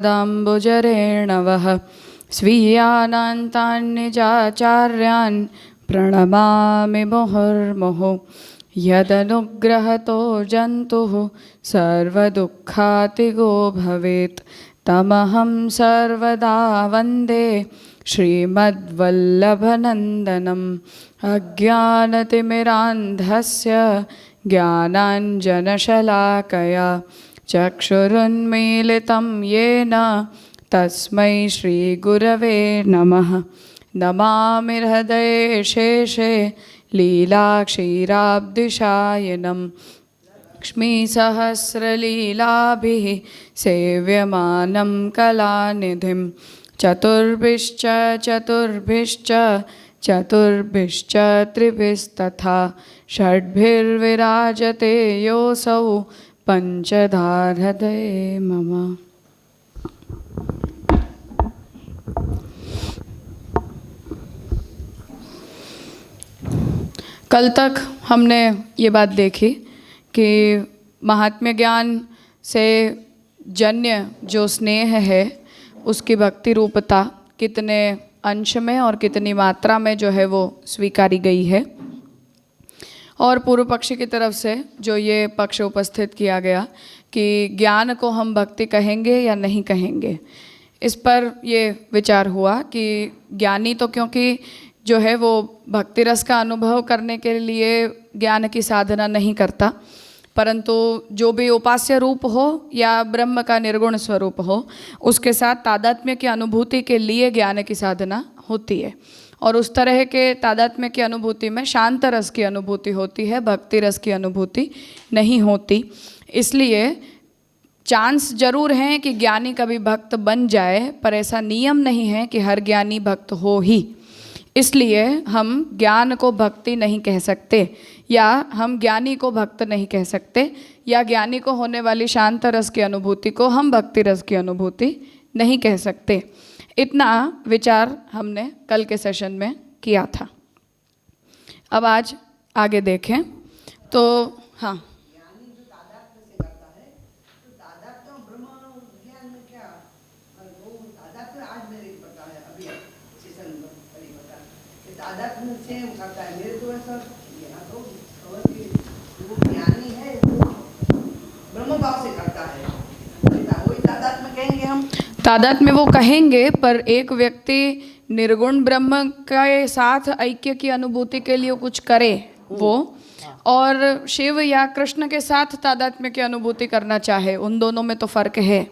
दाम्बुजरेणवः स्वीयानान्तान्निजाचार्यान् प्रणमामि मुहुर्मुहुः। यदनुग्रहतो जन्तुः सर्वदुःखातिगो भवेत् तमहं सर्वदा वन्दे श्रीमद्वल्लभनन्दनम्। अज्ञानतिमिरान्धस्य ज्ञानाञ्जनशलाकया चक्षुरुन्मीलितं येन तस्मै श्रीगुरवे नमः। नमामि हृदये शेषे लीलाक्षीराब्धिशायिनं लक्ष्मीसहस्रलीलाभिः सेव्यमानं कलानिधिं। चतुर्भिश्च चतुर्भिश्च त्रिभिस्तथा षड्भिर्विराजते योऽसौ पंचधारहृदये मम। कल तक हमने ये बात देखी कि महात्म्य ज्ञान से जन्य जो स्नेह है उसकी भक्ति रूपता कितने अंश में और कितनी मात्रा में जो है वो स्वीकारी गई है, और पूर्व पक्षी की तरफ से जो ये पक्ष उपस्थित किया गया कि ज्ञान को हम भक्ति कहेंगे या नहीं कहेंगे, इस पर ये विचार हुआ कि ज्ञानी तो क्योंकि जो है वो भक्ति रस का अनुभव करने के लिए ज्ञान की साधना नहीं करता, परंतु जो भी उपास्य रूप हो या ब्रह्म का निर्गुण स्वरूप हो उसके साथ तादात्म्य की अनुभूति के लिए ज्ञान की साधना होती है। और उस तरह के तादात्म्य की अनुभूति में शांत रस की अनुभूति होती है, भक्ति रस की अनुभूति नहीं होती। इसलिए चांस जरूर हैं कि ज्ञानी कभी भक्त बन जाए, पर ऐसा नियम नहीं है कि हर ज्ञानी भक्त हो ही। इसलिए हम ज्ञान को भक्ति नहीं कह सकते, या हम ज्ञानी को भक्त नहीं कह सकते, या ज्ञानी को होने वाली शांत रस की अनुभूति को हम भक्ति रस की अनुभूति नहीं कह सकते। इतना विचार हमने कल के सेशन में किया था। अब आज आगे देखें तो हाँ, तादात्म्य से करता है। मेरे तो ऐसा यहाँ तो वो ज्ञानी है, ब्रह्म भाव से करता है, वही तादात्म्य कहेंगे हम। तादात्म्य वो कहेंगे, पर एक व्यक्ति निर्गुण ब्रह्म के साथ ऐक्य की अनुभूति के लिए कुछ करे वो, और शिव या कृष्ण के साथ तादात्म्य की अनुभूति करना चाहे, उन दोनों में तो फर्क है।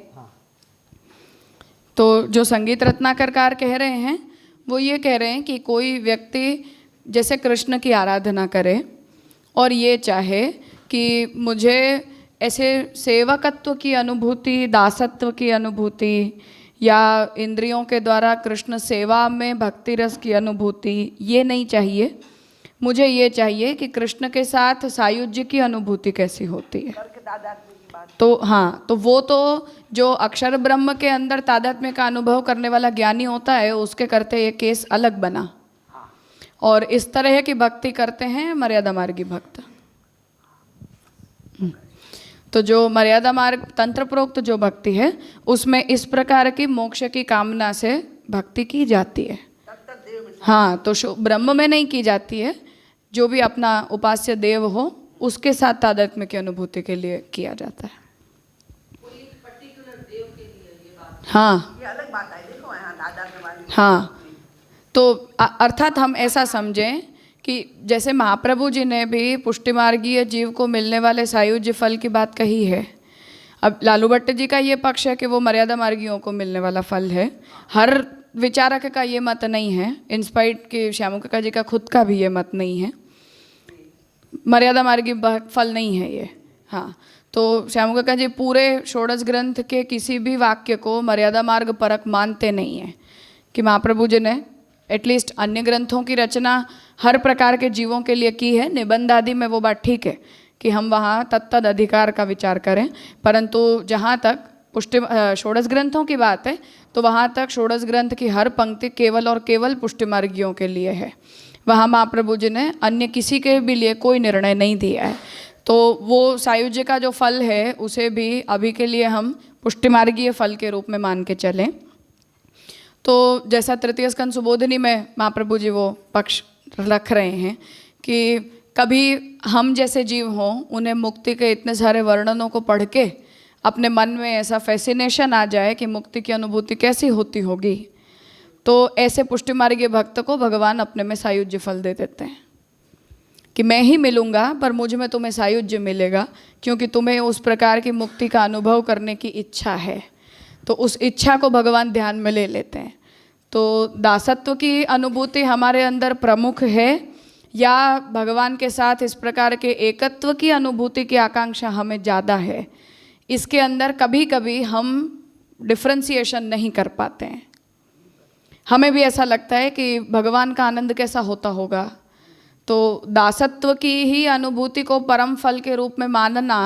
तो जो संगीत रत्नाकर कह रहे हैं वो ये कह रहे हैं कि कोई व्यक्ति जैसे कृष्ण की आराधना करे और ये चाहे कि मुझे ऐसे सेवकत्व की अनुभूति, दासत्व की अनुभूति, या इंद्रियों के द्वारा कृष्ण सेवा में भक्ति रस की अनुभूति, ये नहीं चाहिए। मुझे ये चाहिए कि कृष्ण के साथ सायुज्य की अनुभूति कैसी होती है। तो हाँ, तो वो तो जो अक्षर ब्रह्म के अंदर तादात्म्य का अनुभव करने वाला ज्ञानी होता है उसके करते ये केस अलग बना। और इस तरह की भक्ति करते हैं मर्यादा मार्गी भक्त। तो जो मर्यादा मार्ग तंत्र प्रोक्त जो भक्ति है उसमें इस प्रकार की मोक्ष की कामना से भक्ति की जाती है। हाँ, तो ब्रह्म में नहीं की जाती है, जो भी अपना उपास्य देव हो उसके साथ तादात्म्य की अनुभूति के लिए किया जाता है। हाँ, ये अलग बात है। देखो यहाँ तादात्म्य वाली। हाँ, तो अर्थात हम ऐसा समझें कि जैसे महाप्रभु जी ने भी पुष्टिमार्गीय जीव को मिलने वाले सायुज्य फल की बात कही है। अब लालू भट्ट जी का ये पक्ष है कि वो मर्यादा मार्गियों को मिलने वाला फल है। हर विचारक का ये मत नहीं है, इंस्पाइट के श्यामू काका जी का खुद का भी ये मत नहीं है। मर्यादा मार्गी फल नहीं है ये। हाँ, तो श्यामू काका जी पूरे षोडश ग्रंथ के किसी भी वाक्य को मर्यादा मार्ग परक मानते नहीं हैं कि महाप्रभु जी ने एटलीस्ट अन्य ग्रंथों की रचना हर प्रकार के जीवों के लिए की है। निबंध आदि में वो बात ठीक है कि हम वहाँ तत्तद अधिकार का विचार करें, परंतु जहाँ तक पुष्टि षोडश ग्रंथों की बात है तो वहाँ तक षोडश ग्रंथ की हर पंक्ति केवल और केवल पुष्टिमार्गियों के लिए है। वहाँ महाप्रभु जी ने अन्य किसी के भी लिए कोई निर्णय नहीं दिया है। तो वो सायुज्य का जो फल है उसे भी अभी के लिए हम पुष्टिमार्गीय फल के रूप में मान के चलें तो जैसा तृतीय स्कंद सुबोधिनी में महाप्रभु जी वो पक्ष रख रहे हैं कि कभी हम जैसे जीव हों उन्हें मुक्ति के इतने सारे वर्णनों को पढ़ के अपने मन में ऐसा फैसिनेशन आ जाए कि मुक्ति की अनुभूति कैसी होती होगी, तो ऐसे पुष्टिमार्गीय भक्त को भगवान अपने में सायुज्य फल दे देते हैं कि मैं ही मिलूँगा पर मुझ में तुम्हें सायुज्य मिलेगा, क्योंकि तुम्हें उस प्रकार की मुक्ति का अनुभव करने की इच्छा है। तो उस इच्छा को भगवान ध्यान में ले लेते हैं। तो दासत्व की अनुभूति हमारे अंदर प्रमुख है या भगवान के साथ इस प्रकार के एकत्व की अनुभूति की आकांक्षा हमें ज़्यादा है, इसके अंदर कभी कभी हम डिफ्रेंसिएशन नहीं कर पाते हैं। हमें भी ऐसा लगता है कि भगवान का आनंद कैसा होता होगा, तो दासत्व की ही अनुभूति को परम फल के रूप में मानना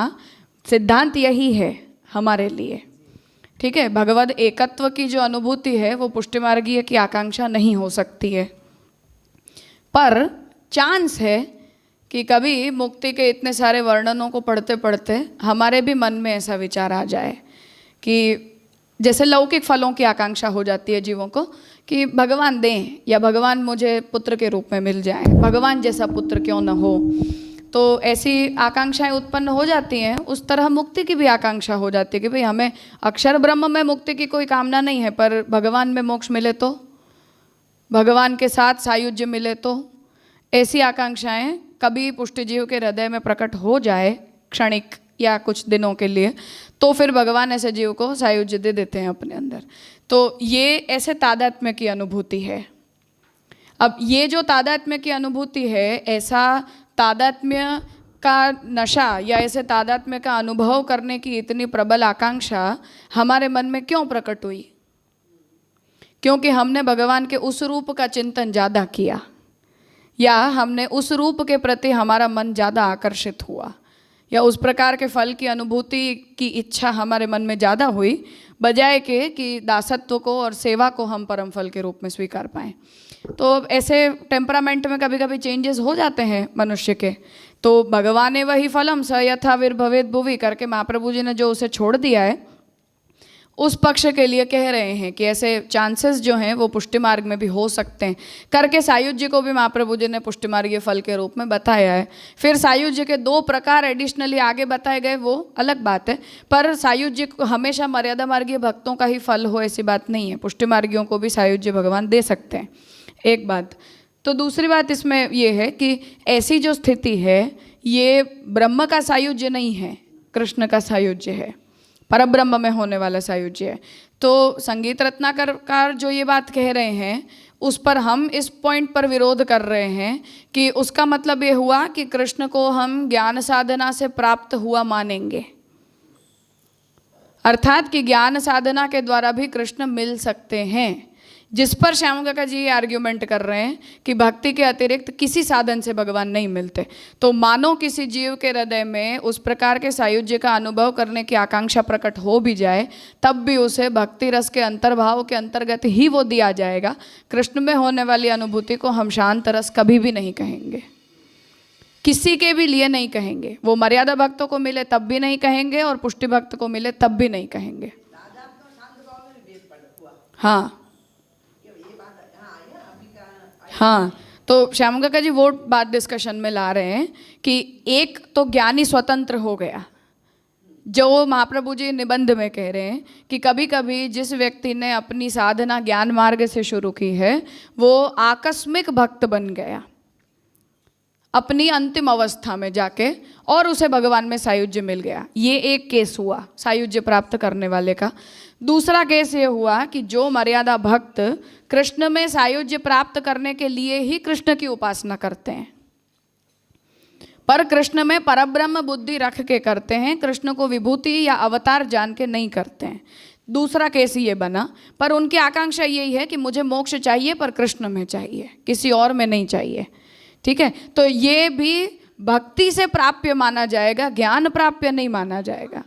सिद्धांत यही है हमारे लिए। ठीक है, भगवद एकत्व की जो अनुभूति है वो पुष्टिमार्गीय की आकांक्षा नहीं हो सकती है, पर चांस है कि कभी मुक्ति के इतने सारे वर्णनों को पढ़ते पढ़ते हमारे भी मन में ऐसा विचार आ जाए कि जैसे लौकिक फलों की आकांक्षा हो जाती है जीवों को कि भगवान दें या भगवान मुझे पुत्र के रूप में मिल जाए, भगवान जैसा पुत्र क्यों न हो। तो ऐसी आकांक्षाएं उत्पन्न हो जाती हैं। उस तरह मुक्ति की भी आकांक्षा हो जाती है कि भाई हमें अक्षर ब्रह्म में मुक्ति की कोई कामना नहीं है, पर भगवान में मोक्ष मिले तो, भगवान के साथ सायुज्य मिले तो, ऐसी आकांक्षाएं कभी पुष्टिजीव के हृदय में प्रकट हो जाए क्षणिक या कुछ दिनों के लिए, तो फिर भगवान ऐसे जीव को सायुज्य दे देते हैं अपने अंदर। तो ये ऐसे तादात्म्य की अनुभूति है। अब ये जो तादात्म्य की अनुभूति है, ऐसा तादात्म्य का नशा या ऐसे तादात्म्य का अनुभव करने की इतनी प्रबल आकांक्षा हमारे मन में क्यों प्रकट हुई? क्योंकि हमने भगवान के उस रूप का चिंतन ज़्यादा किया या हमने उस रूप के प्रति हमारा मन ज़्यादा आकर्षित हुआ या उस प्रकार के फल की अनुभूति की इच्छा हमारे मन में ज़्यादा हुई, बजाय के कि दासत्व को और सेवा को हम परम फल के रूप में स्वीकार पाएँ। तो ऐसे टेम्परामेंट में कभी कभी चेंजेस हो जाते हैं मनुष्य के। तो भगवाने वही फलम स यथा विर्भवेद भुवि करके महाप्रभु जी ने जो उसे छोड़ दिया है, उस पक्ष के लिए कह रहे हैं कि ऐसे चांसेस जो हैं वो पुष्टि मार्ग में भी हो सकते हैं करके सायुज्य को भी महाप्रभु जी ने पुष्टि मार्गीय फल के रूप में बताया है। फिर सायुज्य के 2 प्रकार एडिशनली आगे बताए गए, वो अलग बात है, पर सायुज्य हमेशा मर्यादा मार्गीय भक्तों का ही फल हो ऐसी बात नहीं है। पुष्टि मार्गियों को भी सायुज्य भगवान दे सकते हैं, एक बात। तो दूसरी बात इसमें ये है कि ऐसी जो स्थिति है ये ब्रह्म का सायुज्य नहीं है, कृष्ण का सायुज्य है, परब्रह्म में होने वाला सायुज्य है। तो संगीत रत्नाकर जो ये बात कह रहे हैं उस पर हम इस पॉइंट पर विरोध कर रहे हैं कि उसका मतलब ये हुआ कि कृष्ण को हम ज्ञान साधना से प्राप्त हुआ मानेंगे, अर्थात कि ज्ञान साधना के द्वारा भी कृष्ण मिल सकते हैं, जिस पर श्याम काका जी आर्ग्यूमेंट कर रहे हैं कि भक्ति के अतिरिक्त किसी साधन से भगवान नहीं मिलते। तो मानो किसी जीव के हृदय में उस प्रकार के सायुज्य का अनुभव करने की आकांक्षा प्रकट हो भी जाए, तब भी उसे भक्ति रस के अंतर्भाव के अंतर्गत ही वो दिया जाएगा। कृष्ण में होने वाली अनुभूति को हम शांत रस कभी भी नहीं कहेंगे, किसी के भी लिए नहीं कहेंगे। वो मर्यादा भक्तों को मिले तब भी नहीं कहेंगे और पुष्टि भक्त को मिले तब भी नहीं कहेंगे। हाँ हाँ, तो श्याम काका जी वो बात डिस्कशन में ला रहे हैं कि एक तो ज्ञानी स्वतंत्र हो गया, जो महाप्रभु जी निबंध में कह रहे हैं कि कभी कभी जिस व्यक्ति ने अपनी साधना ज्ञान मार्ग से शुरू की है वो आकस्मिक भक्त बन गया अपनी अंतिम अवस्था में जाके और उसे भगवान में सायुज्य मिल गया। ये एक केस हुआ सायुज्य प्राप्त करने वाले का। दूसरा केस ये हुआ कि जो मर्यादा भक्त कृष्ण में सायुज्य प्राप्त करने के लिए ही कृष्ण की उपासना करते हैं, पर कृष्ण में परब्रह्म बुद्धि रख के करते हैं, कृष्ण को विभूति या अवतार जान के नहीं करते हैं। दूसरा केस ये बना, पर उनकी आकांक्षा यही है कि मुझे मोक्ष चाहिए पर कृष्ण में चाहिए, किसी और में नहीं चाहिए। ठीक है, तो ये भी भक्ति से प्राप्य माना जाएगा, ज्ञान प्राप्य नहीं माना जाएगा।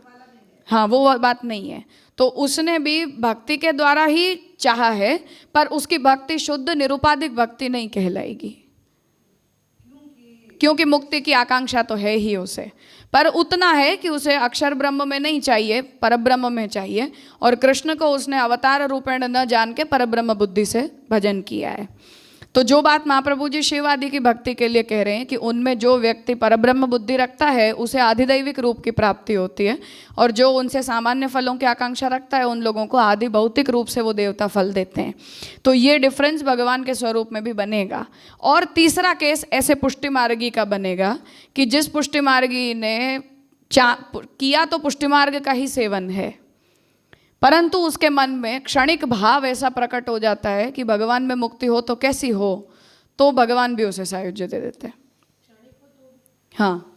हाँ, वो बात नहीं है। तो उसने भी भक्ति के द्वारा ही चाहा है, पर उसकी भक्ति शुद्ध निरुपाधिक भक्ति नहीं कहलाएगी, क्योंकि मुक्ति की आकांक्षा तो है ही उसे। पर उतना है कि उसे अक्षर ब्रह्म में नहीं चाहिए, परब्रह्म में चाहिए, और कृष्ण को उसने अवतार रूपेण न जान के परब्रह्म बुद्धि से भजन किया है। तो जो बात महाप्रभु जी शिव आदि की भक्ति के लिए कह रहे हैं कि उनमें जो व्यक्ति परब्रह्म बुद्धि रखता है उसे आधिदैविक रूप की प्राप्ति होती है, और जो उनसे सामान्य फलों की आकांक्षा रखता है उन लोगों को आदि भौतिक रूप से वो देवता फल देते हैं। तो ये डिफरेंस भगवान के स्वरूप में भी बनेगा। और तीसरा केस ऐसे पुष्टि मार्गी का बनेगा कि जिस पुष्टि मार्गी ने किया तो पुष्टि मार्ग का ही सेवन है, परंतु उसके मन में क्षणिक भाव ऐसा प्रकट हो जाता है कि भगवान में मुक्ति हो तो कैसी हो, तो भगवान भी उसे सायुज्य दे देते हैं। हाँ।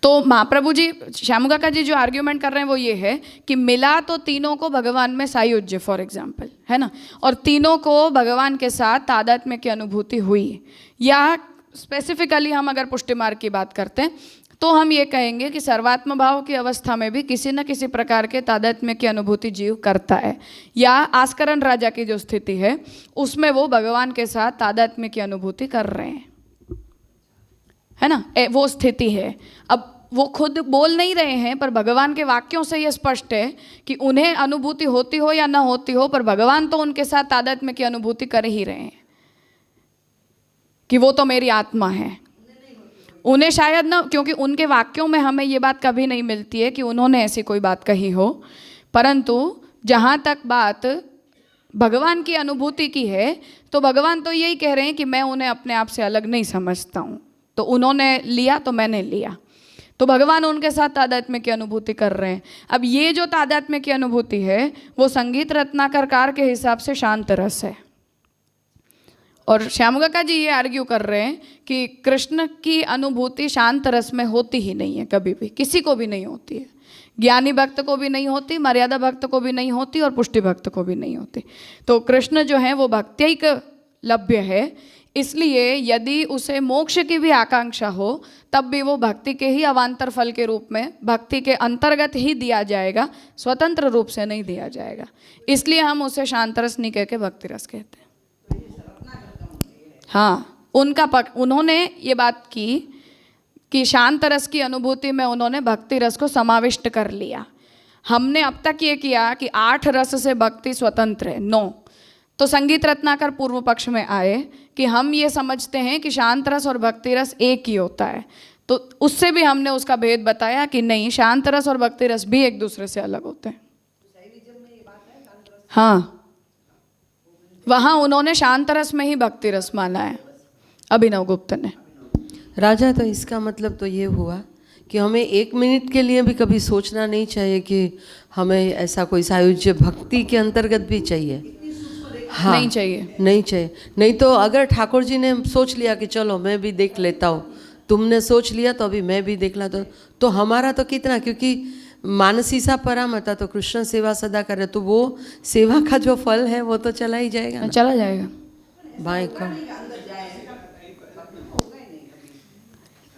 तो महाप्रभु जी, श्याम काका जी जो आर्ग्यूमेंट कर रहे हैं वो ये है कि मिला तो तीनों को भगवान में सायुज्य, फॉर एग्जाम्पल, है ना, और तीनों को भगवान के साथ तादात्म्य की अनुभूति हुई। या स्पेसिफिकली हम अगर पुष्टि मार्ग की बात करते हैं तो हम ये कहेंगे कि सर्वात्म भाव की अवस्था में भी किसी न किसी प्रकार के तादात्म्य की अनुभूति जीव करता है, या आस्करण राजा की जो स्थिति है उसमें वो भगवान के साथ तादात्म्य की अनुभूति कर रहे हैं, है ना, वो स्थिति है। अब वो खुद बोल नहीं रहे हैं, पर भगवान के वाक्यों से ये स्पष्ट है कि उन्हें अनुभूति होती हो या ना होती हो, पर भगवान तो उनके साथ तादात्म्य की अनुभूति कर ही रहे हैं कि वो तो मेरी आत्मा है। उन्हें शायद ना, क्योंकि उनके वाक्यों में हमें ये बात कभी नहीं मिलती है कि उन्होंने ऐसी कोई बात कही हो, परंतु जहाँ तक बात भगवान की अनुभूति की है तो भगवान तो यही कह रहे हैं कि मैं उन्हें अपने आप से अलग नहीं समझता हूँ, तो उन्होंने लिया तो मैंने लिया, तो भगवान उनके साथ तादात्म्य की अनुभूति कर रहे हैं। अब ये जो तादात्म्य की अनुभूति है वो संगीत रत्नाकर के हिसाब से शांत रस है, और श्याम काका जी ये आर्ग्यू कर रहे हैं कि कृष्ण की अनुभूति शांत रस में होती ही नहीं है, कभी भी किसी को भी नहीं होती है, ज्ञानी भक्त को भी नहीं होती, मर्यादा भक्त को भी नहीं होती, और पुष्टि भक्त को भी नहीं होती। तो कृष्ण जो है वो भक्त्यैक लभ्य है, इसलिए यदि उसे मोक्ष की भी आकांक्षा हो तब भी वो भक्ति के ही अवान्तर फल के रूप में भक्ति के अंतर्गत ही दिया जाएगा, स्वतंत्र रूप से नहीं दिया जाएगा। इसलिए हम उसे शांत रस नहीं कह के भक्ति रस कहते हैं। हाँ, उन्होंने ये बात की कि शांत रस की अनुभूति में उन्होंने भक्ति रस को समाविष्ट कर लिया। हमने अब तक ये किया कि 8 रस से भक्ति स्वतंत्र है, 9। तो संगीत रत्नाकर पूर्व पक्ष में आए कि हम ये समझते हैं कि शांत रस और भक्ति रस एक ही होता है, तो उससे भी हमने उसका भेद बताया कि नहीं, शांत रस और भक्ति रस भी एक दूसरे से अलग होते हैं। हाँ, वहाँ उन्होंने शांत रस में ही भक्ति रस माना है, अभिनव गुप्त ने। राजा, तो इसका मतलब तो ये हुआ कि हमें 1 मिनट के लिए भी कभी सोचना नहीं चाहिए कि हमें ऐसा कोई सायुज्य भक्ति के अंतर्गत भी चाहिए। हाँ, नहीं चाहिए, नहीं चाहिए। नहीं तो अगर ठाकुर जी ने सोच लिया कि चलो मैं भी देख लेता हूँ, तुमने सोच लिया तो अभी मैं भी देख लेता हूँ, तो हमारा तो कितना, क्योंकि मानसी सा परामता तो कृष्ण सेवा सदा करे, तो वो सेवा का जो फल है वो तो चला ही जाएगा ना? चला जाएगा भाई का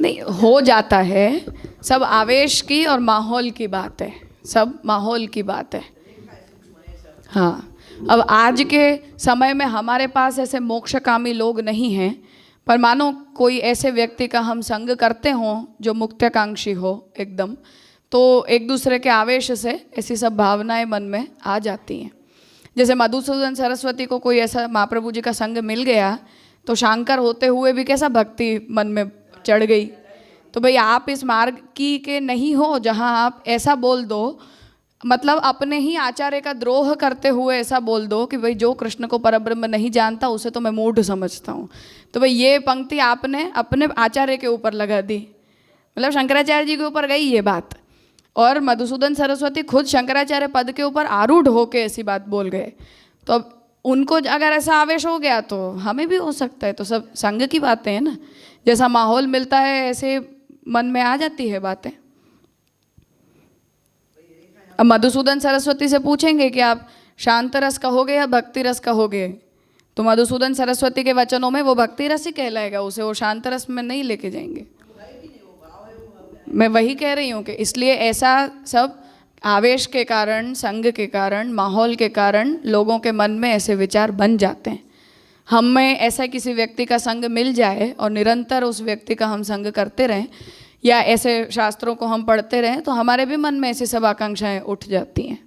नहीं हो जाता है, सब आवेश की और माहौल की बात है, सब माहौल की बात है। हाँ, अब आज के समय में हमारे पास ऐसे मोक्षकामी लोग नहीं हैं, पर मानो कोई ऐसे व्यक्ति का हम संग करते हों जो मुक्त्याकांक्षी हो एकदम, तो एक दूसरे के आवेश से ऐसी सब भावनाएं मन में आ जाती हैं। जैसे मधुसूदन सरस्वती को कोई ऐसा महाप्रभु जी का संग मिल गया तो शंकर होते हुए भी कैसा भक्ति मन में चढ़ गई। तो भाई आप इस मार्ग की के नहीं हो जहाँ आप ऐसा बोल दो, मतलब अपने ही आचार्य का द्रोह करते हुए ऐसा बोल दो कि भाई जो कृष्ण को परब्रह्म नहीं जानता उसे तो मैं मूढ़ समझता हूँ। तो भाई ये पंक्ति आपने अपने आचार्य के ऊपर लगा दी, मतलब शंकराचार्य जी के ऊपर गई ये बात, और मधुसूदन सरस्वती खुद शंकराचार्य पद के ऊपर आरूढ़ होके ऐसी बात बोल गए। तो अब उनको अगर ऐसा आवेश हो गया तो हमें भी हो सकता है। तो सब संग की बातें हैं ना, जैसा माहौल मिलता है ऐसे मन में आ जाती है बातें। अब मधुसूदन सरस्वती से पूछेंगे कि आप शांत रस कहोगे या भक्ति रस कहोगे, तो मधुसूदन सरस्वती के वचनों में वो भक्ति रस ही कहलाएगा, उसे वो शांत रस में नहीं लेके जाएंगे। मैं वही कह रही हूँ कि इसलिए ऐसा सब आवेश के कारण, संग के कारण, माहौल के कारण लोगों के मन में ऐसे विचार बन जाते हैं, हमें ऐसा किसी व्यक्ति का संग मिल जाए और निरंतर उस व्यक्ति का हम संग करते रहें, या ऐसे शास्त्रों को हम पढ़ते रहें, तो हमारे भी मन में ऐसी सब आकांक्षाएं उठ जाती हैं।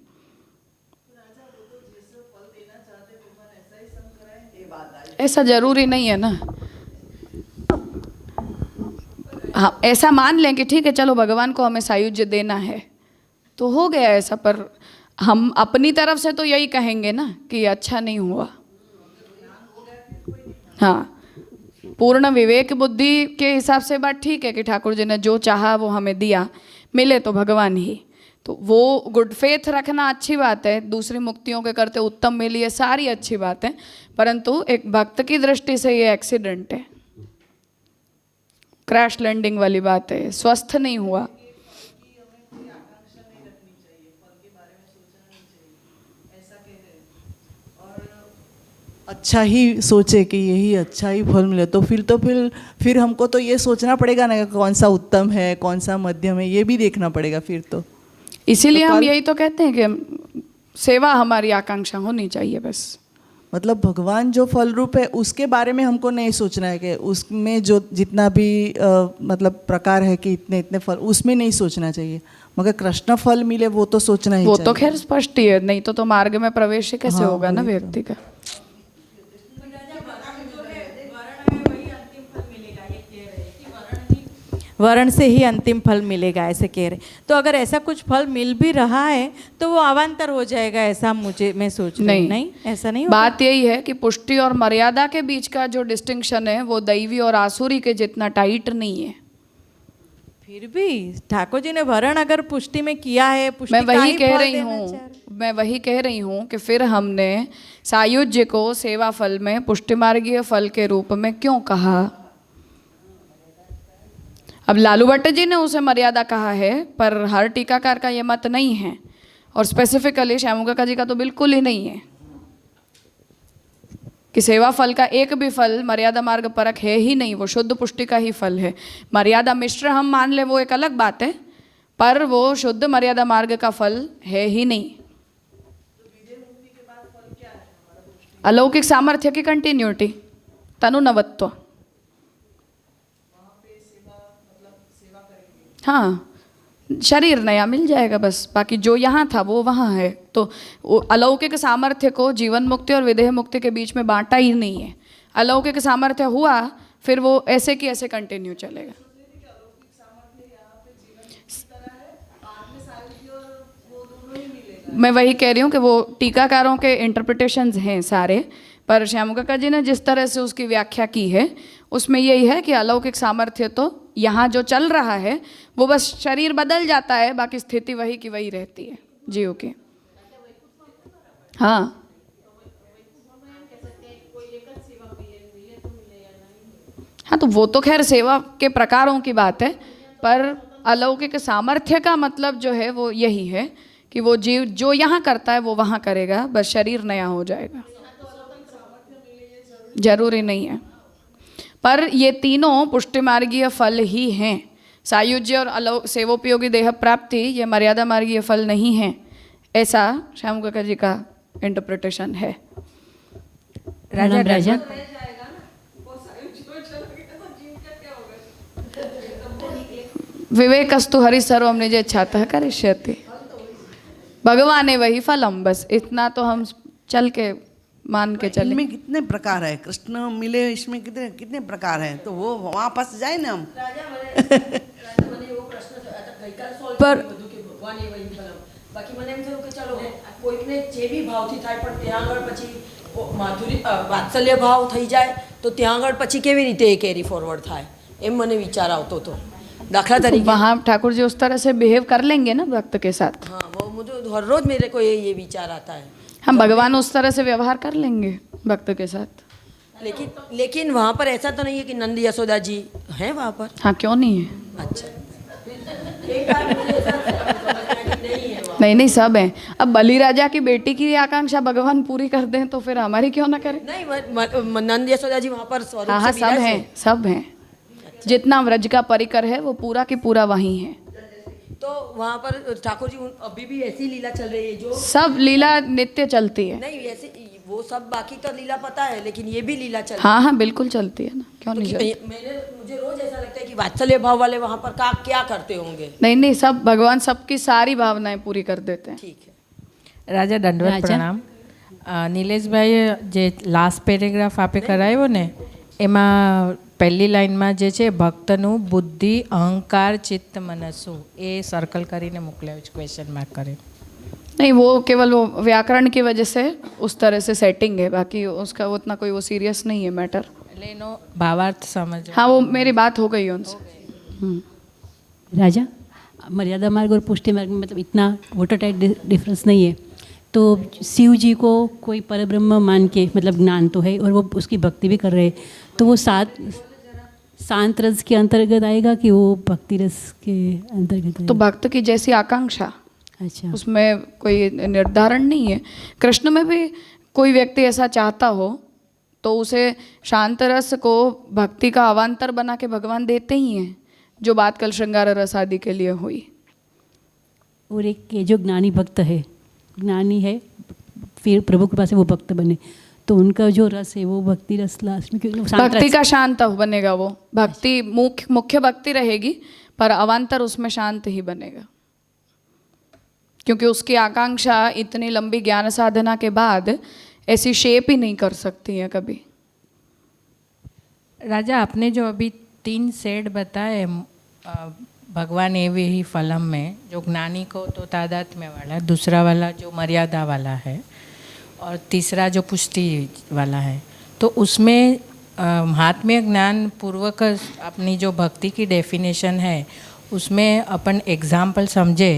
ऐसा जरूरी नहीं है ना। हाँ, ऐसा मान लें कि ठीक है चलो भगवान को हमें सायुज्य देना है तो हो गया ऐसा, पर हम अपनी तरफ से तो यही कहेंगे ना कि अच्छा नहीं हुआ। हाँ, पूर्ण विवेक बुद्धि के हिसाब से बात ठीक है कि ठाकुर जी ने जो चाहा वो हमें दिया, मिले तो भगवान ही, तो वो गुड फेथ रखना अच्छी बात है, दूसरी मुक्तियों के करते उत्तम मिली है, सारी अच्छी बात है, परंतु एक भक्त की दृष्टि से ये एक्सीडेंट है, क्रैश लैंडिंग वाली बात है, स्वस्थ नहीं हुआ। अच्छा ही सोचे कि यही अच्छा ही फल मिले, तो फिर हमको तो ये सोचना पड़ेगा ना कि कौन सा उत्तम है कौन सा मध्यम है, ये भी देखना पड़ेगा फिर तो। इसीलिए हम यही तो कहते हैं कि सेवा हमारी आकांक्षा होनी चाहिए बस। मतलब भगवान जो फल रूप है उसके बारे में हमको नहीं सोचना है कि उसमें जो जितना भी मतलब प्रकार है कि इतने इतने फल, उसमें नहीं सोचना चाहिए, मगर कृष्ण फल मिले वो तो सोचना ही वो चाहिए। तो खैर स्पष्ट ही है, नहीं तो मार्ग में प्रवेश ही कैसे होगा ना व्यक्ति का। वर्ण से ही अंतिम फल मिलेगा ऐसे कह रहे, तो अगर ऐसा कुछ फल मिल भी रहा है तो वो अवान्तर हो जाएगा, ऐसा मैं सोच रही हूँ। नहीं ऐसा नहीं होगा। बात यही है कि पुष्टि और मर्यादा के बीच का जो डिस्टिंक्शन है वो दैवी और आसुरी के जितना टाइट नहीं है। फिर भी ठाकुर जी ने वर्ण अगर पुष्टि में किया है, पुष्टि मैं का वही ही कह फल रही देना हूँ, चाह रहे। मैं वही कह रही हूँ कि फिर हमने सायुज्य को सेवा फल में पुष्टि मार्गीय फल के रूप में क्यों कहा। अब लालू भट्ट जी ने उसे मर्यादा कहा है, पर हर टीकाकार का ये मत नहीं है, और स्पेसिफिकली श्यामू काका जी का तो बिल्कुल ही नहीं है कि सेवा फल का एक भी फल मर्यादा मार्ग परक है ही नहीं, वो शुद्ध पुष्टि का ही फल है। मर्यादा मिश्र हम मान ले वो एक अलग बात है, पर वो शुद्ध मर्यादा मार्ग का फल है ही नहीं। अलौकिक सामर्थ्य की कंटिन्यूटी, तनुनवत्व। हाँ, शरीर नया मिल जाएगा बस, बाकी जो यहाँ था वो वहाँ है। तो अलौकिक सामर्थ्य को जीवन मुक्ति और विदेह मुक्ति के बीच में बांटा ही नहीं है। अलौकिक सामर्थ्य हुआ फिर वो ऐसे की ऐसे कंटिन्यू चलेगा। मैं वही कह रही हूँ कि वो टीकाकारों के इंटरप्रिटेशंस हैं सारे, पर श्यामू काका जी ने जिस तरह से उसकी व्याख्या की है उसमें यही है कि अलौकिक सामर्थ्य तो यहाँ जो चल रहा है वो बस शरीर बदल जाता है, बाकी स्थिति वही की वही रहती है जीव की। हाँ, हाँ तो वो तो खैर सेवा के प्रकारों की बात है, पर अलौकिक सामर्थ्य का मतलब जो है वो यही है कि वो जीव जो यहाँ करता है वो वहाँ करेगा, बस शरीर नया हो जाएगा। जरूरी नहीं है, पर ये तीनों पुष्टि मार्गीय फल ही हैं। सायुज्य और सेवोपयोगी देह प्राप्ति ये मर्यादा मार्गीय फल नहीं है, ऐसा श्यामू काका जी का इंटरप्रिटेशन है। राजा विवेकस्तु हरि सर्वम निजेच्छातः करिष्यति, भगवान है वही फलम, बस इतना तो हम चल के मान के चले। इनमें कितने प्रकार है, कृष्ण मिले इसमें कितने कितने प्रकार हैं, तो वो वहाँ फंस जाए ना हम। पर બાકી મને એમ થયું કે ચલો કોઈકને જે બી ભાવથી થાય પણ ત્યાં આગળ પછી માધુરી વાત્સલ્ય ભાવ થઈ જાય તો ત્યાં આગળ પછી કેવી રીતે એ કેરી ફોરવર્ડ થાય એમ મને વિચાર આવતો હતો। દાખલા તરીકે वहाँ ठाकुर जी उस तरह से बिहेव कर लेंगे ना भक्त के साथ। हाँ, वो मुझे हर रोज मेरे को ये विचार आता है। हम भगवान उस तरह से व्यवहार कर लेंगे भक्त के साथ। लेकिन वहाँ पर ऐसा तो नहीं है कि नंद यशोदा जी हैं वहाँ पर। हाँ, क्यों नहीं है। अच्छा, नहीं नहीं, सब हैं। अब बलि राजा की बेटी की आकांक्षा भगवान पूरी कर दें तो फिर हमारी क्यों ना करें। नहीं, नंद यशोदा जी वहाँ पर स्वरूप हाँ हाँ, से सब विराज हैं, सब हैं। जितना व्रज का परिकर है वो पूरा की पूरा वहीं है। तो वहाँ पर ठाकुर जी अभी भी ऐसी लीला चल रही है जो सब लीला नित्य चलती है। नहीं ऐसी वो वो सब बाकी तो लीला पता है, लेकिन ये भी लीला चल हाँ हाँ बिल्कुल चलती है ना, क्यों नहीं चलती? मुझे रोज ऐसा लगता है कि वात्सल्य भाव वाले वहाँ पर क्या करते होंगे। नहीं नहीं, सब भगवान सबकी सारी भावनाएं पूरी कर देते हैं। ठीक है। રાજા દંડવત પ્રણામ. નિલેશભાઈ જે લાસ્ટ પેરેગ્રાફ આપે કરાવ્યો ને એમાં પહેલી લાઈનમાં જે છે ભક્તનું બુદ્ધિ અહંકાર ચિત્ત મનસુ એ સર્કલ કરીને મોકલાવ્યું છે, ક્વેશ્ચન માર્ક કરે. नहीं, वो केवल वो व्याकरण की वजह से उस तरह से सेटिंग है, बाकी उसका उतना कोई वो सीरियस नहीं है मैटर. એટલે એનો ભાવાર્થ સમજ. हाँ, वो मेरी बात हो गई उनसे. राजा, मर्यादा मार्ग और पुष्टि मार्ग में मतलब इतना वाटर टाइट डिफरेंस नहीं है, तो शिव जी को कोई परब्रह्म मान के, मतलब ज्ञान तो है और वो उसकी भक्ति भी कर रहे हैं, तो वो शांत रस के अंतर्गत आएगा कि वो भक्ति रस के अंतर्गत तो आएगा? भक्त की जैसी आकांक्षा, अच्छा, उसमें कोई निर्धारण नहीं है. कृष्ण में भी कोई व्यक्ति ऐसा चाहता हो तो उसे शांत रस को भक्ति का अवान्तर बना के भगवान देते ही हैं, जो बात कल श्रृंगार रस आदि के लिए हुई. और एक ये जो ज्ञानी भक्त है, ज्ञानी है, फिर प्रभु कृपा से वो भक्त बने, तो उनका जो रस है वो भक्ति रस लास्ट में, क्योंकि वो शांत भक्ति रस- का शांत बनेगा. वो भक्ति मुख्य भक्ति रहेगी, पर अवान्तर उसमें शांत ही बनेगा, क्योंकि उसकी आकांक्षा इतनी लंबी ज्ञान साधना के बाद ऐसी शेप ही नहीं कर सकती है कभी. राजा, आपने जो अभी 3 सेड बताए भगवान एवे ही फलम में, जो ज्ञानी को तो तादात्म्य वाला, दूसरा वाला जो मर्यादा वाला है, और तीसरा जो पुष्टि वाला है, तो उसमें महात्म्य ज्ञान पूर्वक अपनी जो भक्ति की डेफिनेशन है उसमें अपन एग्जाम्पल समझे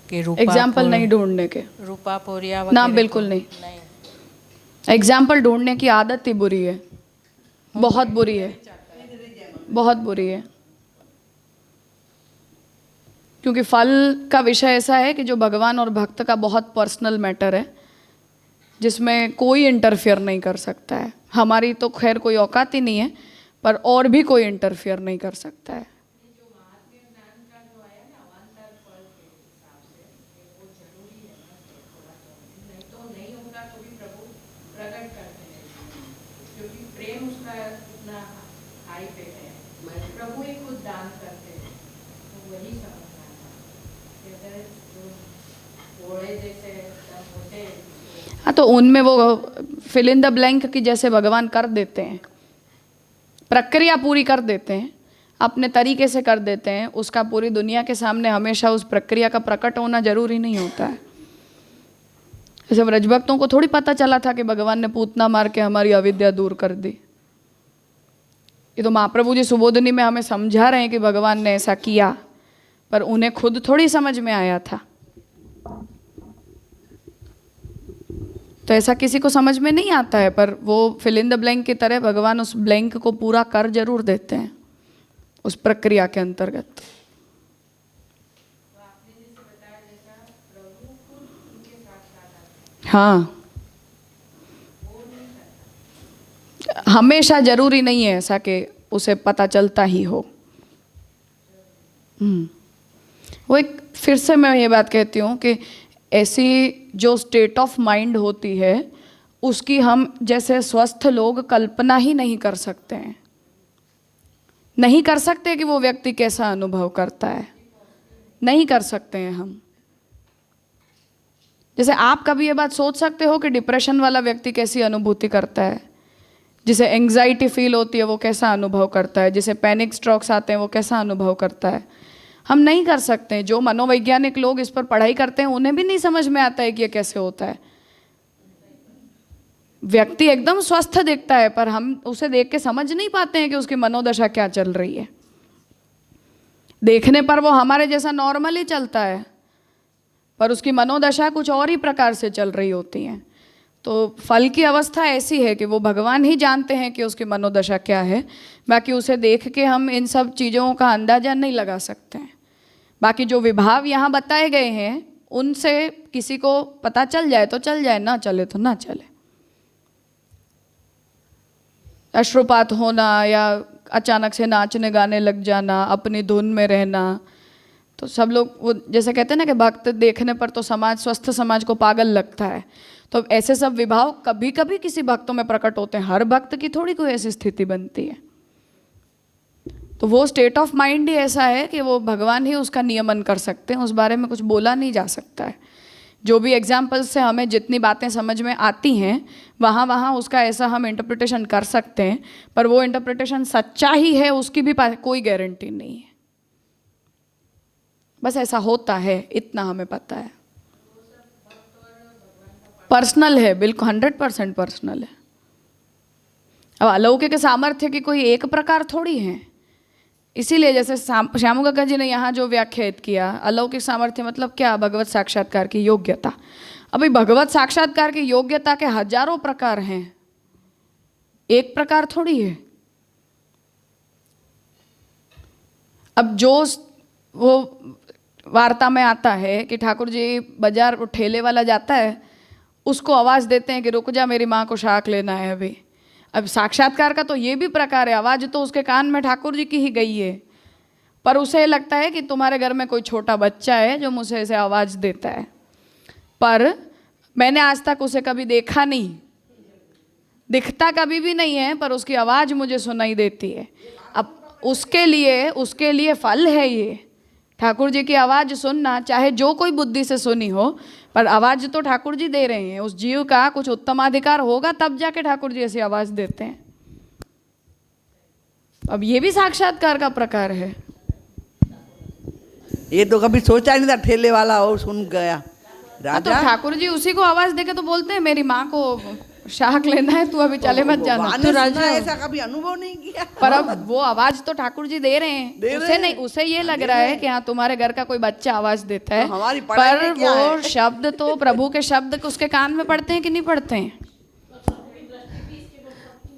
कि रूपा एग्जाम्पल नहीं ढूंढने के, रूपा पोरिया ना वगैरह बिल्कुल नहीं. एग्जाम्पल ढूंढने की आदत ही बुरी है, बहुत बुरी है, बहुत बुरी है. क्योंकि फल का विषय ऐसा है कि जो भगवान और भक्त का बहुत पर्सनल मैटर है, जिसमें कोई इंटरफियर नहीं कर सकता है. हमारी तो खैर कोई औकात ही नहीं है, पर और भी कोई इंटरफियर नहीं कर सकता है. हाँ, तो उनमें वो फिल इन द ब्लैंक की जैसे भगवान कर देते हैं, प्रक्रिया पूरी कर देते हैं, अपने तरीके से कर देते हैं. उसका पूरी दुनिया के सामने हमेशा उस प्रक्रिया का प्रकट होना जरूरी नहीं होता है. जैसे ब्रजभक्तों को थोड़ी पता चला था कि भगवान ने पूतना मार के हमारी अविद्या दूर कर दी. ये तो महाप्रभु जी सुबोधनी में हमें समझा रहे हैं कि भगवान ने ऐसा किया, पर उन्हें खुद थोड़ी समझ में आया था. तो ऐसा किसी को समझ में नहीं आता है, पर वो फिल इन द ब्लैंक की तरह भगवान उस ब्लैंक को पूरा कर जरूर देते हैं उस प्रक्रिया के अंतर्गत. हाँ, हमेशा जरूरी नहीं है ऐसा कि उसे पता चलता ही हो. वो एक फिर से मैं ये बात कहती हूँ कि ऐसी जो स्टेट ऑफ माइंड होती है उसकी हम जैसे स्वस्थ लोग कल्पना ही नहीं कर सकते हैं. नहीं कर सकते कि वो व्यक्ति कैसा अनुभव करता है, नहीं कर सकते हैं हम. जैसे आप कभी ये बात सोच सकते हो कि डिप्रेशन वाला व्यक्ति कैसी अनुभूति करता है, जिसे एंग्जाइटी फील होती है वो कैसा अनुभव करता है, जिसे पैनिक स्ट्रोक्स आते हैं वो कैसा अनुभव करता है. हम नहीं कर सकते. जो मनोवैज्ञानिक लोग इस पर पढ़ाई करते हैं उन्हें भी नहीं समझ में आता है कि ये कैसे होता है. व्यक्ति एकदम स्वस्थ दिखता है, पर हम उसे देख के समझ नहीं पाते हैं कि उसकी मनोदशा क्या चल रही है. देखने पर वो हमारे जैसा नॉर्मल ही चलता है, पर उसकी मनोदशा कुछ और ही प्रकार से चल रही होती है. तो फल की अवस्था ऐसी है कि वो भगवान ही जानते हैं कि उसकी मनोदशा क्या है, बाकी उसे देख के हम इन सब चीज़ों का अंदाजा नहीं लगा सकते हैं. बाकी जो विभाव यहाँ बताए गए हैं उनसे किसी को पता चल जाए तो चल जाए, ना चले तो ना चले. अश्रुपात होना या अचानक से नाचने गाने लग जाना, अपनी धुन में रहना, तो सब लोग वो जैसे कहते हैं ना कि भक्त देखने पर तो समाज, स्वस्थ समाज को पागल लगता है. तो ऐसे सब विभाव कभी कभी किसी भक्तों में प्रकट होते हैं, हर भक्त की थोड़ी कोई ऐसी स्थिति बनती है। तो वो स्टेट ऑफ माइंड ही ऐसा है कि वो भगवान ही उसका नियमन कर सकते हैं, उस बारे में कुछ बोला नहीं जा सकता है। जो भी एग्जाम्पल्स से हमें जितनी बातें समझ में आती हैं वहाँ वहाँ उसका ऐसा हम इंटरप्रिटेशन कर सकते हैं, पर वो इंटरप्रिटेशन सच्चा ही है उसकी भी कोई गारंटी नहीं है। बस ऐसा होता है, इतना हमें पता है। पर्सनल है, बिल्कुल 100% पर्सनल है। अब अलौकिक सामर्थ्य की कोई एक प्रकार थोड़ी है। इसीलिए जैसे श्यामू काका जी ने यहाँ जो व्याख्यात किया, अलौकिक सामर्थ्य मतलब क्या? भगवत साक्षात्कार की योग्यता। अभी भगवत साक्षात्कार की योग्यता के हजारों प्रकार हैं, एक प्रकार थोड़ी है। अब जो वो वार्ता में आता है कि ठाकुर जी बाजार ठेले वाला जाता है, उसको आवाज़ देते हैं कि रुक जा मेरी माँ को शाक लेना है अभी। अब साक्षात्कार का तो ये भी प्रकार है, आवाज़ तो उसके कान में ठाकुर जी की ही गई है, पर उसे लगता है कि तुम्हारे घर में कोई छोटा बच्चा है जो मुझे ऐसे आवाज़ देता है, पर मैंने आज तक उसे कभी देखा नहीं, दिखता कभी भी नहीं है, पर उसकी आवाज़ मुझे सुनाई देती है। अब उसके लिए फल है ये, ठाकुर जी की आवाज़ सुनना, चाहे जो कोई बुद्धि से सुनी हो, पर आवाज़ तो ठाकुर जी दे रहे हैं। उस जीव का कुछ उत्तमाधिकार होगा तब जाके ठाकुर जी ऐसी आवाज़ देते हैं। अब ये भी साक्षात्कार का प्रकार है। ये तो कभी सोचा ही नहीं था ठेले वाला हो सुन गया तो राजा। ठाकुर जी उसी को आवाज़ देके तो बोलते हैं मेरी माँ को शाक लेना है, तू अभी चले मत जाना। तो राजा ऐसा कभी अनुभव नहीं किया, पर अब वो आवाज तो ठाकुर जी दे रहे हैं, उसे नहीं, उसे ये लग रहा है कि हाँ तुम्हारे घर का कोई बच्चा आवाज देता है, तो हमारी पढ़ाई पर में क्या वो है? शब्द तो प्रभु के शब्द उसके कान में पड़ते हैं कि नहीं पड़ते हैं?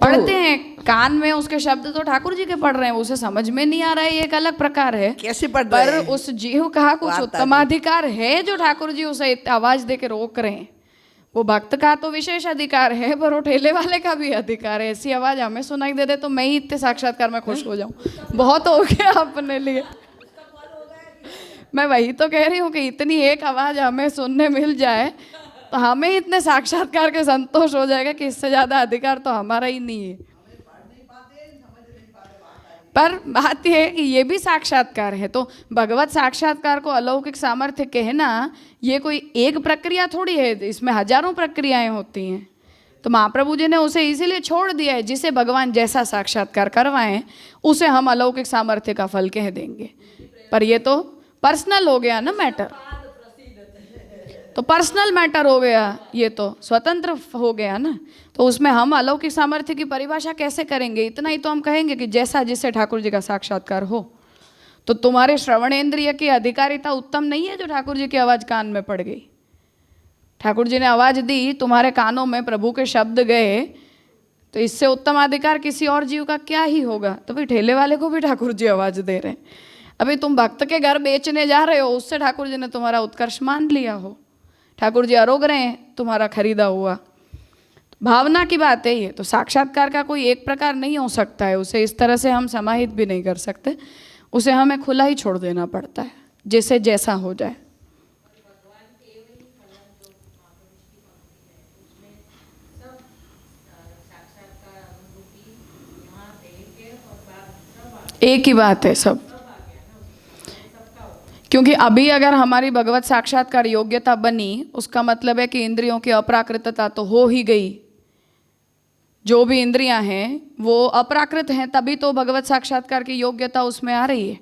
पढ़ते हैं, कान में उसके शब्द तो ठाकुर जी के पढ़ रहे हैं, उसे समझ में नहीं आ रहा है, ये एक अलग प्रकार है। कैसे पढ़ पर रहे हैं? उस जीव का कुछ वार्ता उत्तमाधिकार है जो ठाकुर जी उसे आवाज दे के रोक रहे हैं। वो भक्त का तो विशेष अधिकार है, पर वो ठेले वाले का भी अधिकार है। ऐसी आवाज हमें सुनाई दे दे तो मैं ही इतने साक्षात्कार में खुश हो जाऊं, बहुत हो गया अपने लिए। मैं वही तो कह रही हूँ कि इतनी एक आवाज हमें सुनने मिल जाए तो हमें इतने साक्षात्कार के संतोष हो जाएगा कि इससे ज्यादा अधिकार तो हमारा ही नहीं है। पर बात यह है कि ये भी साक्षात्कार है। तो भगवत साक्षात्कार को अलौकिक सामर्थ्य कहना ये कोई एक प्रक्रिया थोड़ी है, इसमें हजारों प्रक्रियाएं होती हैं। तो महाप्रभु जी ने उसे इसीलिए छोड़ दिया है, जिसे भगवान जैसा साक्षात्कार करवाएं उसे हम अलौकिक सामर्थ्य का फल कह देंगे। पर ये तो पर्सनल हो गया ना मैटर, तो पर्सनल मैटर हो गया, ये तो स्वतंत्र हो गया ना। तो उसमें हम अलौकिक सामर्थ्य की परिभाषा कैसे करेंगे? इतना ही तो हम कहेंगे कि जैसा जिससे ठाकुर जी का साक्षात्कार हो। तो तुम्हारे श्रवणेंद्रिय की अधिकारिता उत्तम नहीं है जो ठाकुर जी की आवाज़ कान में पड़ गई। ठाकुर जी ने आवाज़ दी, तुम्हारे कानों में प्रभु के शब्द गए, तो इससे उत्तम अधिकार किसी और जीव का क्या ही होगा। तो भाई ठेले वाले को भी ठाकुर जी आवाज़ दे रहे हैं। अभी तुम भक्त के घर बेचने जा रहे हो, उससे ठाकुर जी ने तुम्हारा उत्कर्ष मान लिया हो, ठाकुर जी आरोग रहे हैं, तुम्हारा खरीदा हुआ। भावना की बात है ये। तो साक्षात्कार का कोई एक प्रकार नहीं हो सकता है, उसे इस तरह से हम समाहित भी नहीं कर सकते, उसे हमें खुला ही छोड़ देना पड़ता है, जैसे जैसा हो जाए। एक ही बात है सब, क्योंकि अभी अगर हमारी भगवत साक्षात्कार योग्यता बनी, उसका मतलब है कि इंद्रियों की अप्राकृतता तो हो ही गई। जो भी इंद्रियां हैं वो अप्राकृत हैं, तभी तो भगवत साक्षात्कार की योग्यता उसमें आ रही है।